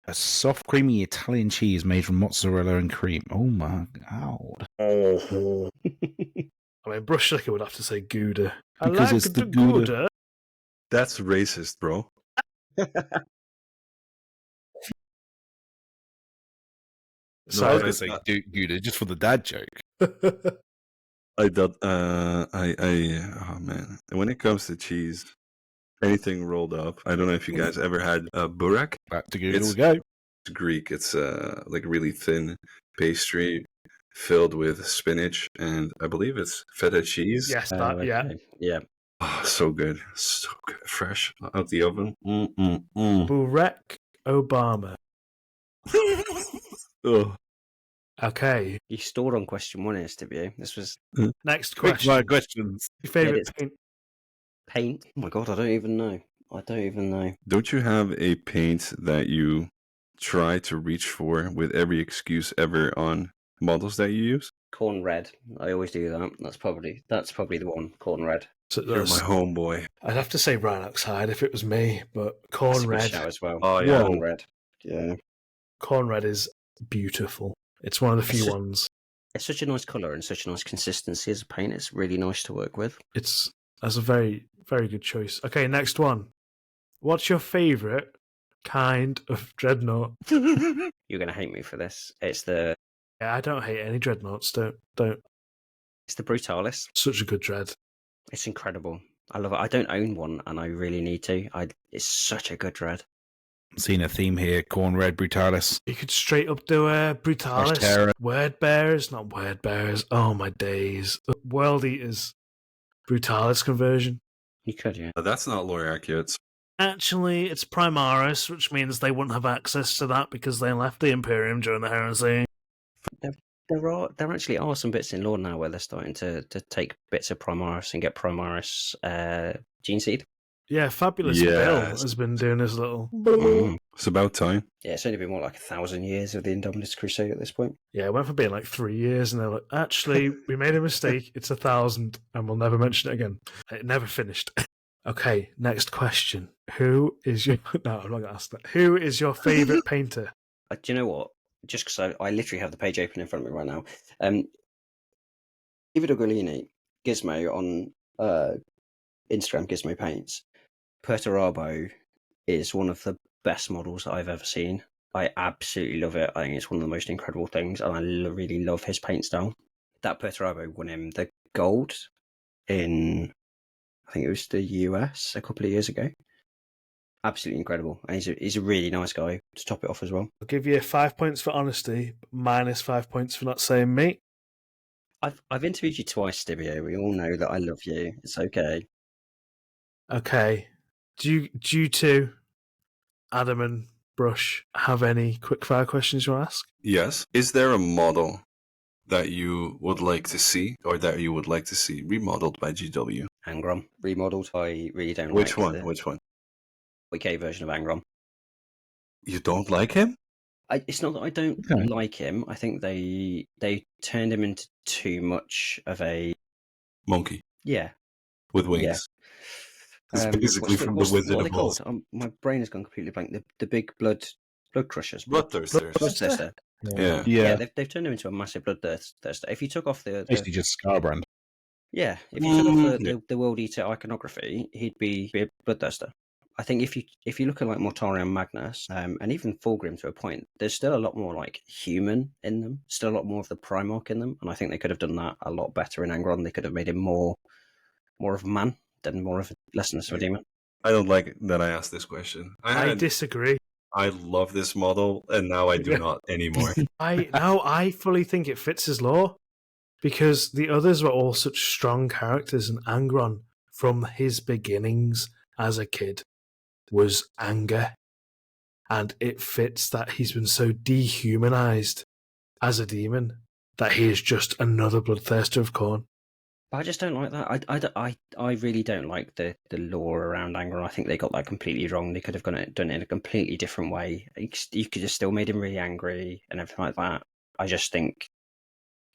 A soft, creamy Italian cheese made from mozzarella and cream. Oh my God. I mean, Brushlikker would have to say Gouda. Because I like it's the Gouda. That's racist, bro. So I was going to say Gouda just for the dad joke. Oh man. When it comes to cheese, anything rolled up. I don't know if you guys ever had burek. Back to Gouda we go. It's Greek. It's like really thin pastry filled with spinach and I believe it's feta cheese. Yes, Yeah. Oh, so good. So good. Fresh out the oven. Barack Obama. Oh. Okay. You stalled on question one, Stevie. This was... Next Quick question. fire questions. Your favourite paint? Paint? Oh my God, I don't even know. Don't you have a paint that you try to reach for with every excuse ever on models that you use? Corn red. I always do that. That's probably the one. Corn red. So You're my homeboy. I'd have to say brown oxide if it was me, but corn red. As well. Oh yeah. Corn red. Yeah. Corn red is beautiful. It's one of the few ones. It's such a nice colour and such a nice consistency as a paint. It's really nice to work with. That's a very, very good choice. Okay, next one. What's your favourite kind of dreadnought? You're going to hate me for this. Yeah, I don't hate any dreadnoughts. Don't. It's the Brutalis. Such a good dread. It's incredible. I love it. I don't own one, and I really need to. It's such a good dread. Seen a theme here: corn red Brutalis. You could straight up do a Brutalis. Word bearers, not word bearers. Oh my days. World Eaters. Brutalis conversion. You could, yeah. That's not lore accurate. Actually, it's Primaris, which means they wouldn't have access to that because they left the Imperium during the Heresy. There actually are some bits in lore now where they're starting to take bits of Primaris and get Primaris gene seed. Yeah, Fabulous Bill has been doing his little... It's about time. Yeah, it's only been, like 1,000 years of the Indominus Crusade at this point. Yeah, it went from being like 3 years, and they're like, actually, we made a mistake, it's 1,000, and we'll never mention it again. It never finished. Okay, next question. Who is your... No, I'm not going to ask that. Who is your favourite painter? Do you know what? Just because I literally have the page open in front of me right now. David Ugolini, Gizmo on Instagram, Gizmo Paints. Perturabo is one of the best models that I've ever seen. I absolutely love it. I think it's one of the most incredible things, and I really love his paint style. That Perturabo won him the gold in, I think it was the US a couple of years ago. Absolutely incredible. And he's a really nice guy to top it off as well. I'll give you 5 points for honesty, minus 5 points for not saying me. I've interviewed you twice, Stibio. We all know that I love you. It's okay. Okay. Due to Adam and Brush, have any quickfire questions you want to ask? Yes. Is there a model that you would like to see, or that you would like to see remodeled by GW? Angron remodeled. I really don't Which like one? the Which one? UK version of Angron. You don't like him? It's not that I don't like him. I think they turned him into too much of a Monkey yeah with wings. Yeah. It's basically from the Wizard what are of they Oz. called? My brain has gone completely blank. The big blood crushers. Bloodthirsters. Bloodthirster. Yeah. They've turned him into a massive bloodthirster. If you took off Basically just Scarbrand. if you took off the World Eater iconography, he'd be a bloodthirster. I think if you look at like Mortarion Magnus, and even Fulgrim to a point, there's still a lot more like human in them, still a lot more of the Primarch in them, and I think they could have done that a lot better in Angron. They could have made him more of a man than more of less of a demon. I don't like that I asked this question. I disagree. I love this model, and now I do not anymore. I fully think it fits his lore, because the others were all such strong characters, and Angron, from his beginnings as a kid, was anger. And it fits that he's been so dehumanized as a demon that he is just another bloodthirster of Khorne. But I just don't like that. I really don't like the lore around Angron. I think they got that completely wrong. They could have done it in a completely different way. You could have still made him really angry and everything like that. I just think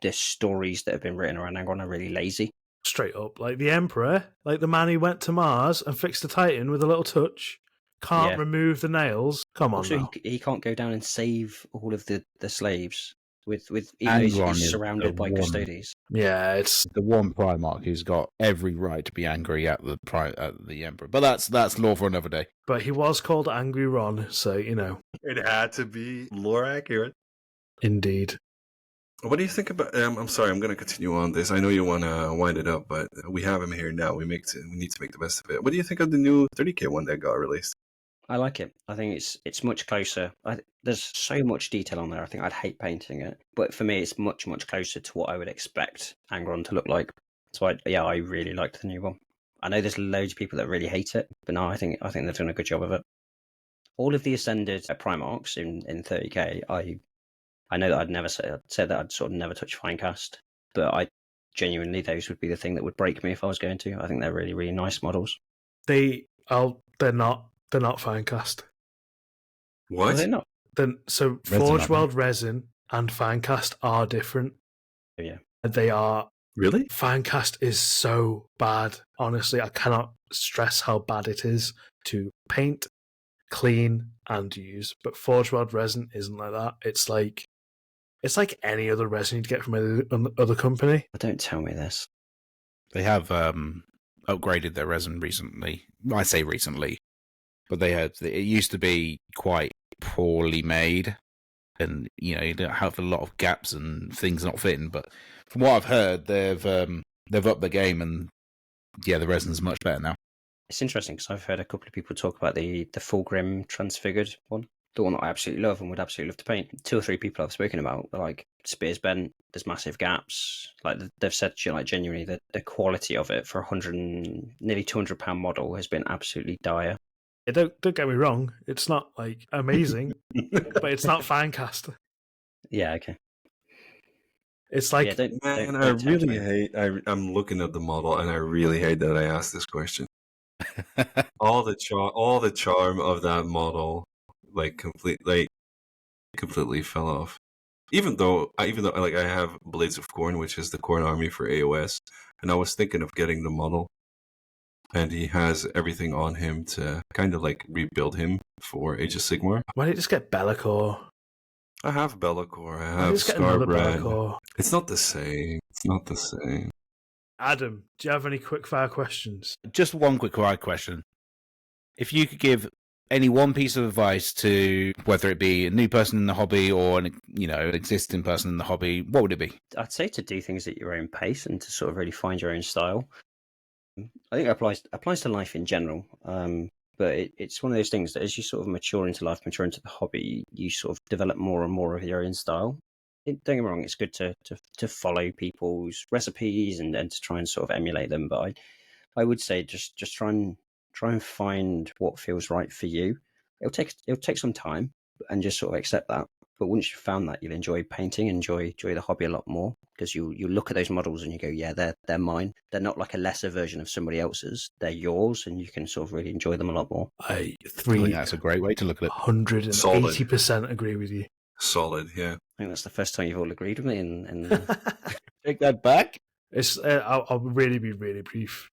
the stories that have been written around Angron are really lazy. Straight up, like the Emperor, like the man who went to Mars and fixed the Titan with a little touch, can't remove the nails. Come on, also, he can't go down and save all of the slaves with even though he's surrounded by custodies. Yeah, it's the one Primarch who's got every right to be angry at the Emperor. But that's lore for another day. But he was called Angry Ron, so you know. It had to be lore accurate. Indeed. What do you think about? I'm sorry, I'm going to continue on this. I know you want to wind it up, but we have him here now. We need to make the best of it. What do you think of the new 30k one that got released? I like it. I think it's much closer. There's so much detail on there. I think I'd hate painting it, but for me, it's much closer to what I would expect Angron to look like. So I really liked the new one. I know there's loads of people that really hate it, but no, I think they've done a good job of it. All of the Ascended Primarchs in 30k, I know that I'd never said that I'd sort of never touch Finecast, but I genuinely those would be the thing that would break me if I was going to. I think they're really nice models. They're not Finecast. What? Are they not? So Forge World Resin and Finecast are different. Yeah. They are. Really? Finecast is so bad. Honestly, I cannot stress how bad it is to paint, clean, and use. But Forge World Resin isn't like that. It's like any other resin you'd get from any other company. Don't tell me this. They have upgraded their resin recently. I say recently, but it used to be quite poorly made, and you don't have a lot of gaps and things not fitting. But from what I've heard, they've upped the game, and the resin's much better now. It's interesting because I've heard a couple of people talk about the Fulgrim transfigured one, the one that I absolutely love and would absolutely love to paint. 2 or 3 people I've spoken about are like, spears bent, there's massive gaps. Like they've said, like genuinely, the quality of it for nearly £200 model has been absolutely dire. Yeah, don't get me wrong, it's not like amazing, but it's not Finecast. Yeah, okay. It's like, I really hate. I'm looking at the model, and I really hate that I asked this question. all the charm of that model, completely fell off. Even though I have Blades of Khorne, which is the Khorne army for AOS, and I was thinking of getting the model, and he has everything on him to kind of like rebuild him for Age of Sigmar. Why don't you just get Be'lakor? I have Be'lakor. I have Scarbrand. It's not the same. It's not the same. Adam, do you have any quickfire questions? Just one quickfire question. If you could give any one piece of advice to whether it be a new person in the hobby or an existing person in the hobby, what would it be? I'd say to do things at your own pace and to sort of really find your own style. I think it applies to life in general. But it's one of those things that as you sort of mature into life, mature into the hobby, you sort of develop more and more of your own style. Don't get me wrong, it's good to follow people's recipes and to try and sort of emulate them. But I would say just try and find what feels right for you. it'll take some time, and just sort of accept that. But once you've found that, you'll enjoy painting, enjoy the hobby a lot more, because you look at those models and you go, yeah, they're mine. They're not like a lesser version of somebody else's. They're yours, and you can sort of really enjoy them a lot more. I think that's a great way to look at it. 180% agree with you. Solid, yeah. I think that's the first time you've all agreed with me. Take that back. It's I'll really be really brief,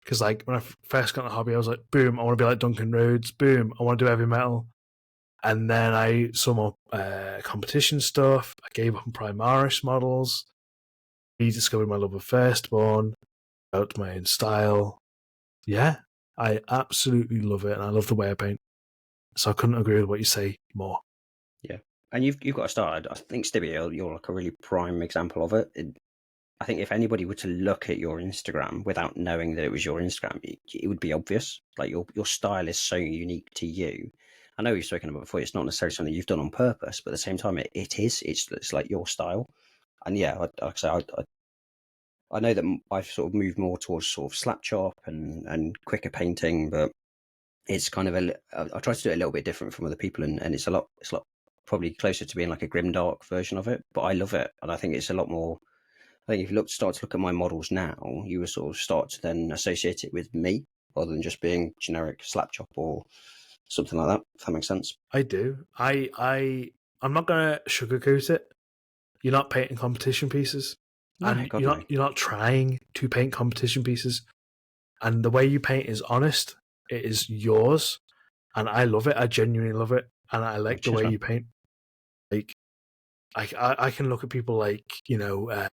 because like when I first got in the hobby, I was like, boom, I want to be like Duncan Rhodes. Boom, I want to do heavy metal. And then I saw more competition stuff. I gave up on Primaris models. Rediscovered my love of Firstborn. Developed my own style. Yeah, I absolutely love it, and I love the way I paint. So I couldn't agree with what you say more. Yeah, and you've got to start. I think Stibio, you're like a really prime example of it. I think if anybody were to look at your Instagram without knowing that it was your Instagram, it would be obvious. Like your style is so unique to you. I know we've spoken about before. It's not necessarily something you've done on purpose, but at the same time, it is. It's like your style. And yeah, like I say, I know that I've sort of moved more towards sort of slap chop and quicker painting, but it's kind of I try to do it a little bit different from other people, and it's a lot probably closer to being like a grimdark version of it. But I love it, and I think it's a lot more. I think if you start to look at my models now, you will sort of start to then associate it with me rather than just being generic slap chop or something like that, if that makes sense. I do. I'm not gonna sugarcoat it. You're not painting competition pieces. And you're not trying to paint competition pieces. And the way you paint is honest. It is yours. And I love it. I genuinely love it. And I like the way you paint. Like I can look at people like,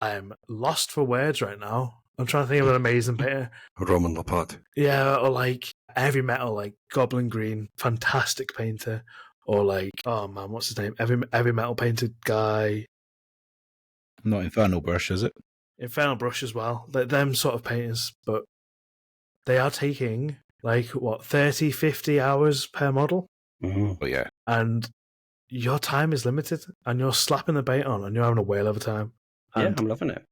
I'm lost for words right now. I'm trying to think of an amazing painter. Roman Lapat. Yeah, or like heavy metal, like Goblin Green, fantastic painter. Or like, oh man, what's his name? Heavy metal painted guy. Not Infernal Brush, is it? Infernal Brush as well. Them sort of painters, but they are taking like 30, 50 hours per model. Mm-hmm. But yeah. And your time is limited, and you're slapping the paint on, and you're having a whale of a time. And yeah, I'm loving it.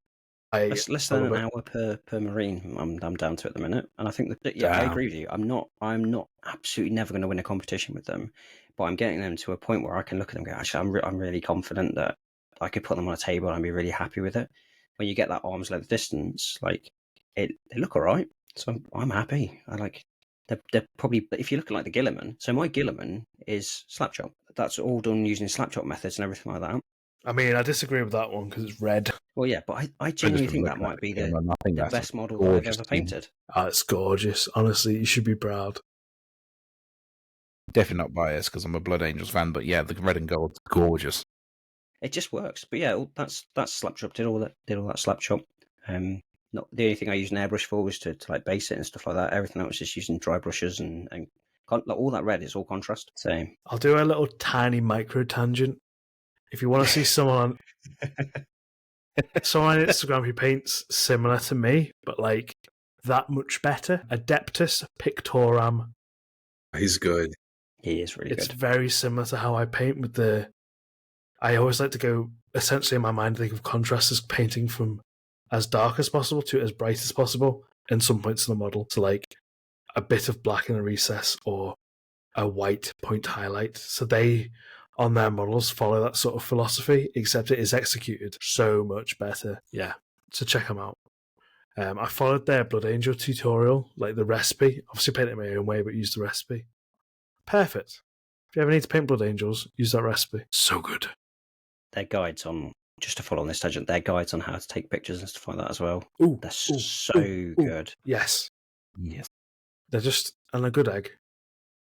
Less than an it. hour per marine. I'm down to at the minute, and I think that I agree with you. I'm not absolutely never going to win a competition with them, but I'm getting them to a point where I can look at them and go, actually, I'm really confident that I could put them on a table and I'd be really happy with it. When you get that arm's length distance, like they look all right, so I'm happy. I like they're probably, if you look at like the Guilliman, so my Guilliman is slap chop. That's all done using slap chop methods and everything like that. I mean, I disagree with that one because it's red. Well, yeah, but I genuinely think that might be the best model that I've ever painted. Oh, it's gorgeous. Honestly, you should be proud. Definitely not biased because I'm a Blood Angels fan, but yeah, the red and gold's gorgeous. It just works. But yeah, that's slap chop. Did all that slap chop. Not the only thing I used an airbrush for was to like base it and stuff like that. Everything else is using dry brushes and all that red is all contrast. So I'll do a little tiny micro tangent. If you want to see someone on Instagram who paints similar to me, but like that much better, Adeptus Pictoram. He's good. He is really good. It's very similar to how I paint with the. I always like to go, essentially in my mind, think of contrast as painting from as dark as possible to as bright as possible in some points of the model. So like a bit of black in a recess or a white point highlight. So they, on their models, follow that sort of philosophy, except it is executed so much better. Yeah, so check them out. I followed their Blood Angel tutorial, like the recipe. Obviously paint it my own way, but use the recipe. Perfect. If you ever need to paint Blood Angels, use that recipe. So good. Their guides on, just to follow on this tangent, their guides on how to take pictures and stuff like that as well. Ooh, they're so good. Yes. Yes. They're just, and a good egg.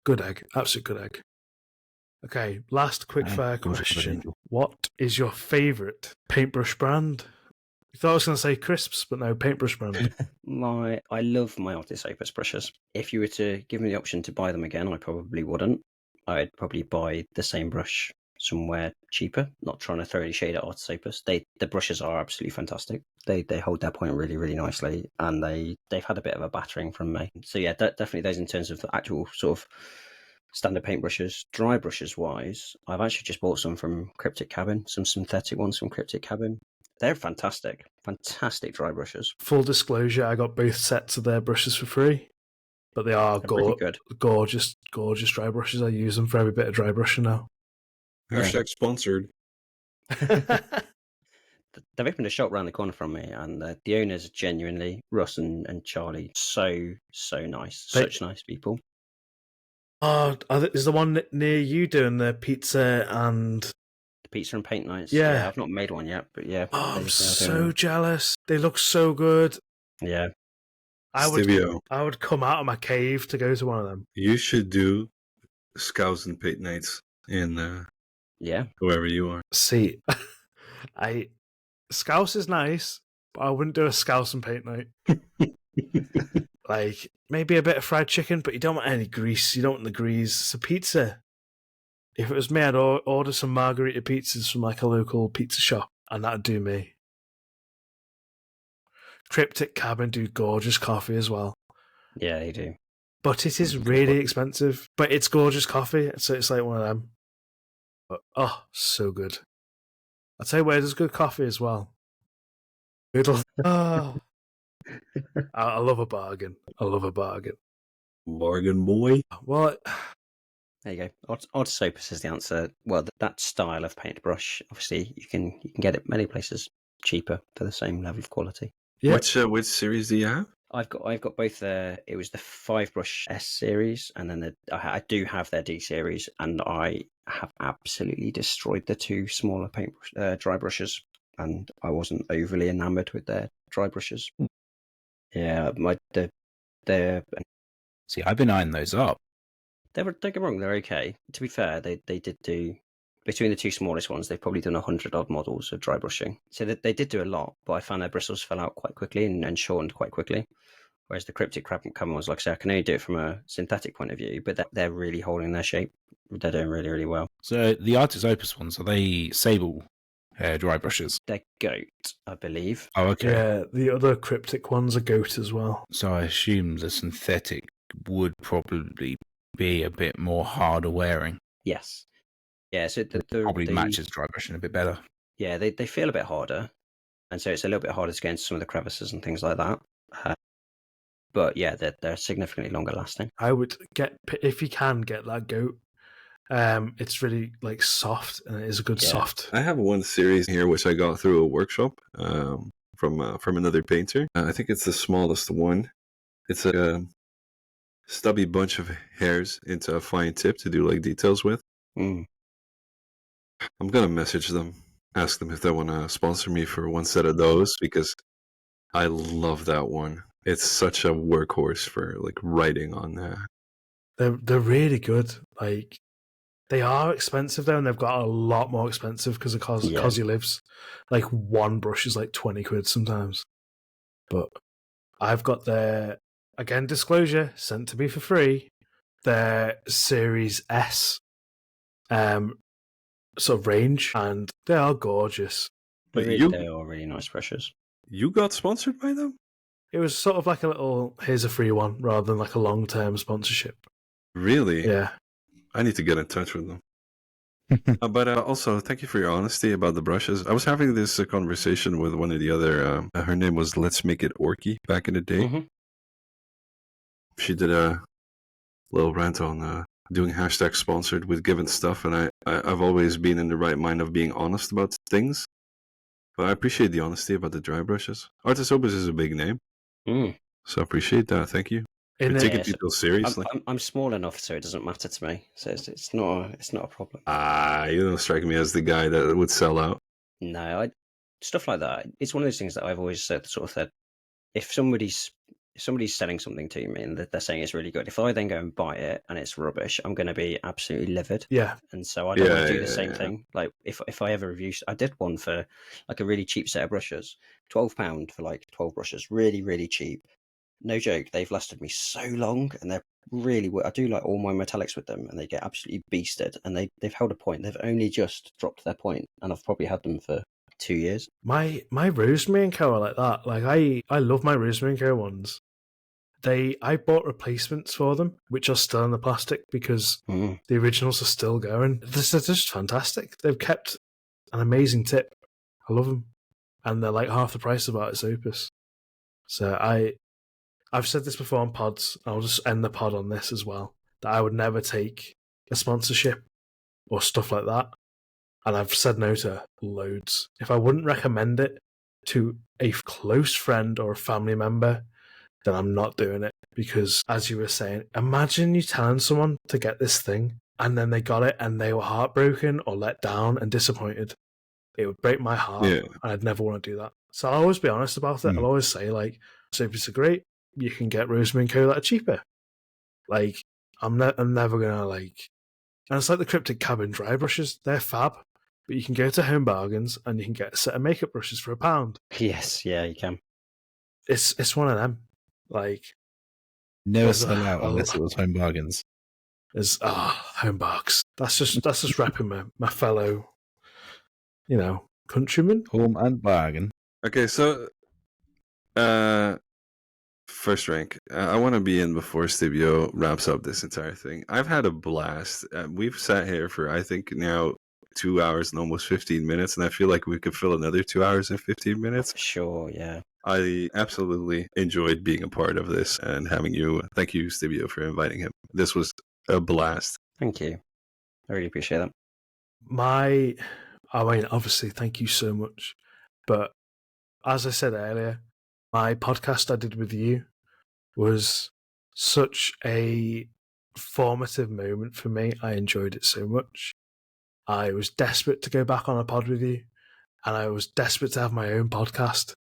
Good egg. Absolute good egg. Okay, last quick fire question. What is your favourite paintbrush brand? You thought I was going to say Crisps, but no, paintbrush brand. I love my Artis Opus brushes. If you were to give me the option to buy them again, I probably wouldn't. I'd probably buy the same brush somewhere cheaper. Not trying to throw any shade at Artis Opus. The brushes are absolutely fantastic. They hold their point really, really nicely, and they've had a bit of a battering from me. So yeah, definitely those in terms of the actual sort of standard paintbrushes. Dry brushes wise, I've actually just bought some from Cryptic Cabin, some synthetic ones from Cryptic Cabin. They're fantastic dry brushes. Full disclosure, I got both sets of their brushes for free. But they are They're really good. gorgeous dry brushes. I use them for every bit of dry brushing now. Hashtag sponsored. They've opened a shop around the corner from me, and the owners are genuinely, Russ and Charlie, so nice. Such nice people. Oh, is the one near you doing the pizza and... The pizza and paint nights. Yeah. I've not made one yet, but yeah. Oh, I'm so jealous. They look so good. Yeah. Stibio, I would come out of my cave to go to one of them. you should do Scouts and Paint Nights in whoever you are. See, Scouse is nice, but I wouldn't do a Scouse and paint night. Like, maybe a bit of fried chicken, but you don't want any grease. You don't want the grease. It's a pizza. If it was me, I'd order some margarita pizzas from like a local pizza shop, and that'd do me. Cryptic Cabin do gorgeous coffee as well. Yeah, they do. But it is really expensive. But it's gorgeous coffee, so it's like one of them. But, so good. I'll tell you where there's good coffee as well. I love a bargain. Bargain boy. Well, there you go. Otis Opus is the answer. Well, that style of paintbrush, obviously, you can get it many places cheaper for the same level of quality. yeah. Which series do you have? I've got both. It was the 5-brush S series, and then I do have their D series, and I have absolutely destroyed the 2 smaller dry brushes, and I wasn't overly enamoured with their dry brushes. Yeah, See, I've been eyeing those up. don't get me wrong, they're okay. To be fair, they did do, between the 2 smallest ones, they've probably done 100 odd models of dry brushing. So they did do a lot, but I found their bristles fell out quite quickly and shortened quite quickly. Whereas the Cryptic Cabin ones, like I say, I can only do it from a synthetic point of view, but they're really holding their shape. They're doing really, really well. So the Artis Opus ones, are they sable dry brushes? They're goat, I believe. Oh, okay. Yeah, the other Cryptic ones are goat as well. So I assume the synthetic would probably be a bit more harder wearing. Yes. Yeah, so Probably matches dry brushing a bit better. Yeah, they feel a bit harder, and so it's a little bit harder to get into some of the crevices and things like that. But yeah, they're significantly longer lasting. I would if you can get that goat. It's really like soft, and it is a good soft. I have one series here which I got through a workshop from another painter. I think it's the smallest one. It's a stubby bunch of hairs into a fine tip to do like details with. Mm. I'm gonna message them, ask them if they want to sponsor me for one set of those, because I love that one. It's such a workhorse for like writing on that. They're really good. Like, they are expensive though, and they've got a lot more expensive because of Cosy Lives. Like, one brush is like 20 quid sometimes. But I've got their, again, disclosure, sent to me for free, their Series S sort of range, and they are gorgeous. But They are really nice brushes. You got sponsored by them? It was sort of like a little, here's a free one, rather than like a long-term sponsorship. Really? Yeah. I need to get in touch with them. But also, thank you for your honesty about the brushes. I was having this conversation with one of the other, her name was Let's Make It Orky back in the day. Mm-hmm. She did a little rant on doing hashtag sponsored with given stuff, and I've always been in the right mind of being honest about things. But I appreciate the honesty about the dry brushes. Artis Opus is a big name. Mm. So I appreciate that. Thank you. You're taking people seriously. I'm small enough, so it doesn't matter to me. So it's not a problem. You don't strike me as the guy that would sell out. No, stuff like that. It's one of those things that I've always said. If somebody's selling something to me and they're saying it's really good, if I then go and buy it and it's rubbish, I'm going to be absolutely livid. Yeah. And so I don't want to do the same thing. Like if I ever review, I did one for like a really cheap set of brushes, £12 for like 12 brushes, really, really cheap. No joke, they've lasted me so long, and they're really. I do like all my metallics with them, and they get absolutely beasted, and they've held a point. They've only just dropped their point, and I've probably had them for 2 years. My Rosemary & Co are like that. Like, I love my Rosemary & Co ones. I bought replacements for them, which are still in the plastic because the originals are still going. They're just fantastic. They've kept an amazing tip. I love them, and they're like half the price of Artis Opus. So I I've said this before on pods, and I'll just end the pod on this as well, that I would never take a sponsorship or stuff like that. And I've said no to loads. If I wouldn't recommend it to a close friend or a family member, then I'm not doing it. Because, as you were saying, imagine you telling someone to get this thing, and then they got it, and they were heartbroken or let down and disappointed. It would break my heart, and I'd never want to do that. So I'll always be honest about it. I'll always say, like, soapies are great. You can get rosemary and co that are cheaper. Like, I'm never gonna, like... And it's like the Cryptic Cabin dry brushes. They're fab. But you can go to Home Bargains and you can get a set of makeup brushes for £1. Yes, yeah, you can. It's one of them. Like, never sell out unless it was Home Bargains. There's Home Bargains. That's just repping my fellow, countrymen. Home and bargain. Okay, so first rank. I want to be in before Stibio wraps up this entire thing. I've had a blast. We've sat here for, I think, now 2 hours and almost 15 minutes, and I feel like we could fill another 2 hours and 15 minutes. Sure, yeah. I absolutely enjoyed being a part of this and having you. Thank you, Stibio, for inviting him. This was a blast. Thank you. I really appreciate that. Obviously, thank you so much. But as I said earlier, my podcast I did with you was such a formative moment for me. I enjoyed it so much. I was desperate to go back on a pod with you, and I was desperate to have my own podcast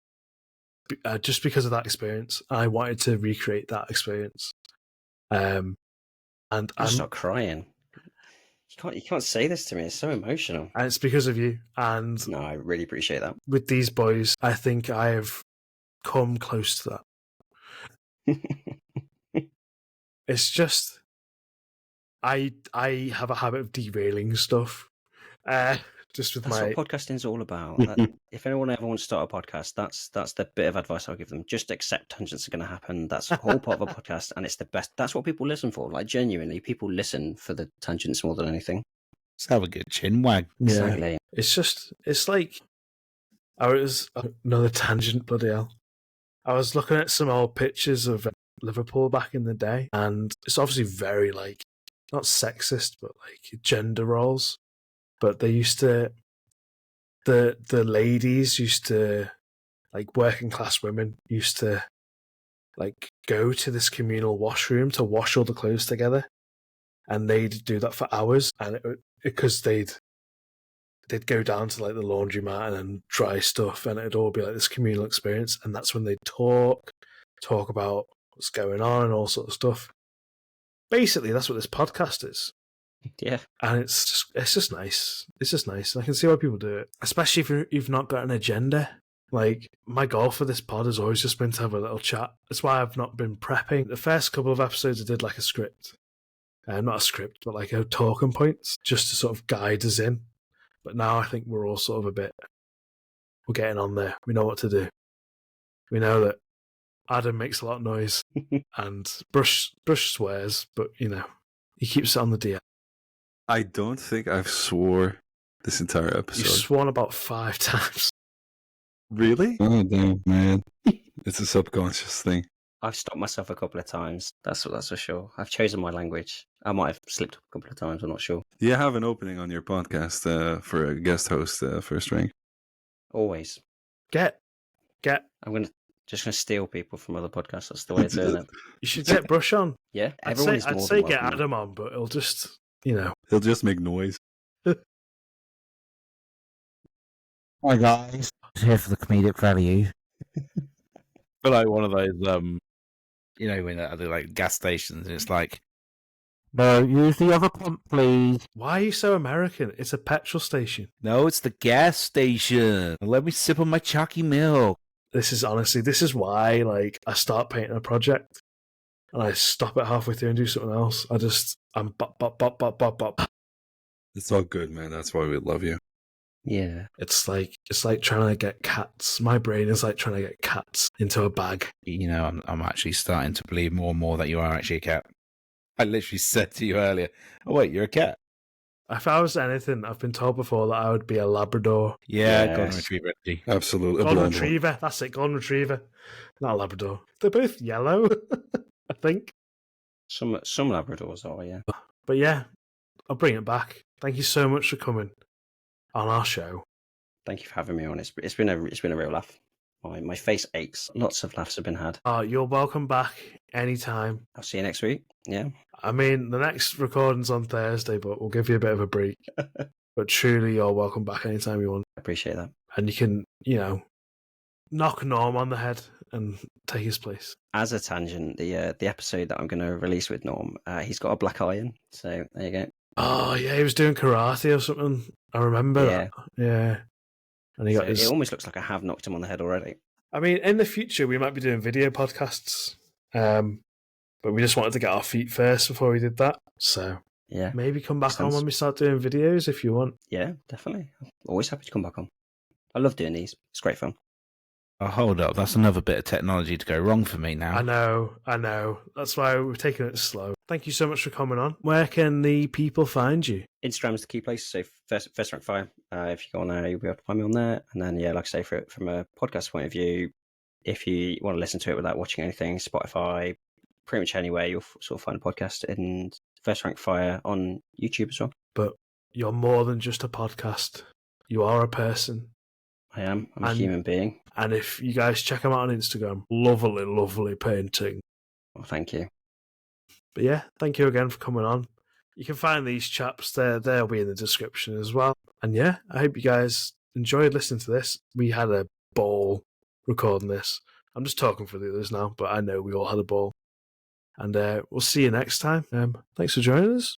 just because of that experience. I wanted to recreate that experience. And I'm not crying. You can't say this to me. It's so emotional. And it's because of you. And no, I really appreciate that. With these boys, I think I have come close to that. It's just I have a habit of derailing stuff. Just with that's what podcasting's all about. If anyone ever wants to start a podcast, that's the bit of advice I'll give them. Just accept tangents are going to happen. That's the whole part of a podcast, and it's the best. That's what people listen for. Like, genuinely, people listen for the tangents more than anything. Let's have a good chin wag. Exactly. It's like another tangent, bloody hell. I was looking at some old pictures of Liverpool back in the day, and it's obviously very, like, not sexist, but like gender roles. But they used to, the ladies used to, like, working class women used to, like, go to this communal washroom to wash all the clothes together, and they'd do that for hours, and because they'd go down to, like, the laundromat and then dry stuff, and it'd all be like this communal experience, and that's when they'd talk about what's going on and all sorts of stuff. Basically, that's what this podcast is. Yeah. And it's just nice. It's just nice. I can see why people do it. Especially if you've not got an agenda. Like, my goal for this pod has always just been to have a little chat. That's why I've not been prepping. The first couple of episodes I did like a script. Not a script, but like a talking points, just to sort of guide us in. But now I think we're all sort of we're getting on there. We know what to do. We know that Adam makes a lot of noise and Brush swears, but, he keeps it on the DL. I don't think I've swore this entire episode. You've sworn about 5 times. Really? Oh, damn, man. It's a subconscious thing. I've stopped myself a couple of times. That's for sure. I've chosen my language. I might have slipped up a couple of times. I'm not sure. Do you have an opening on your podcast for a guest host, first rank? Always. Get. I'm just gonna steal people from other podcasts. That's the way of doing it. You should get Brush on. Yeah, I'd say get Adam on, but it'll just, he'll just make noise. Hi guys, here for the comedic value. But like one of those, when at the like gas stations, and it's like, no, use the other pump, please. Why are you so American? It's a petrol station. No, it's the gas station. Let me sip on my chalky milk. This is why, like, I start painting a project and I stop it halfway through and do something else. I'm bop. It's all good, man. That's why we love you. Yeah. It's like trying to get cats. My brain is like trying to get cats into a bag. I'm actually starting to believe more and more that you are actually a cat. I literally said to you earlier, oh wait, you're a cat. If I was anything, I've been told before that I would be a Labrador. Yeah, Yes. golden retriever. Actually. Absolutely. A Golden blonde one. Retriever. That's it, Golden Retriever. Not a Labrador. They're both yellow, I think. Some Labradors are, yeah. But yeah, I'll bring it back. Thank you so much for coming on our show. Thank you for having me on. It's been a real laugh. My face aches. Lots of laughs have been had. You're welcome back anytime. I'll see you next week. Yeah. I mean, the next recording's on Thursday, but we'll give you a bit of a break. But truly, you're welcome back anytime you want. I appreciate that. And you can, knock Norm on the head and take his place. As a tangent, the episode that I'm going to release with Norm, he's got a black iron. So there you go. Oh, yeah, he was doing karate or something. I remember that. Yeah. And he got It almost looks like I have knocked him on the head already. I mean, in the future, we might be doing video podcasts. But we just wanted to get our feet first before we did that. So Yeah. maybe come back on Sounds- when we start doing videos if you want. Yeah, definitely. I'm always happy to come back on. I love doing these. It's great fun. Oh, hold up. That's another bit of technology to go wrong for me now. I know. That's why we're taking it slow. Thank you so much for coming on. Where can the people find you? Instagram's the key place. So first rank fire. If you go on there, you'll be able to find me on there. And then, yeah, like I say, from a podcast point of view, if you want to listen to it without watching anything, Spotify, pretty much anywhere, you'll sort of find a podcast. And First Rank Fire on YouTube as well. But you're more than just a podcast. You are a person. I am. I'm a And- human being. And if you guys check them out on Instagram, lovely, lovely painting. Well, thank you. But yeah, thank you again for coming on. You can find these chaps there. They'll be in the description as well. And yeah, I hope you guys enjoyed listening to this. We had a ball recording this. I'm just talking for the others now, but I know we all had a ball. And we'll see you next time. Thanks for joining us.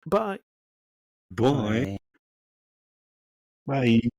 Bye. Bye. Bye. Bye.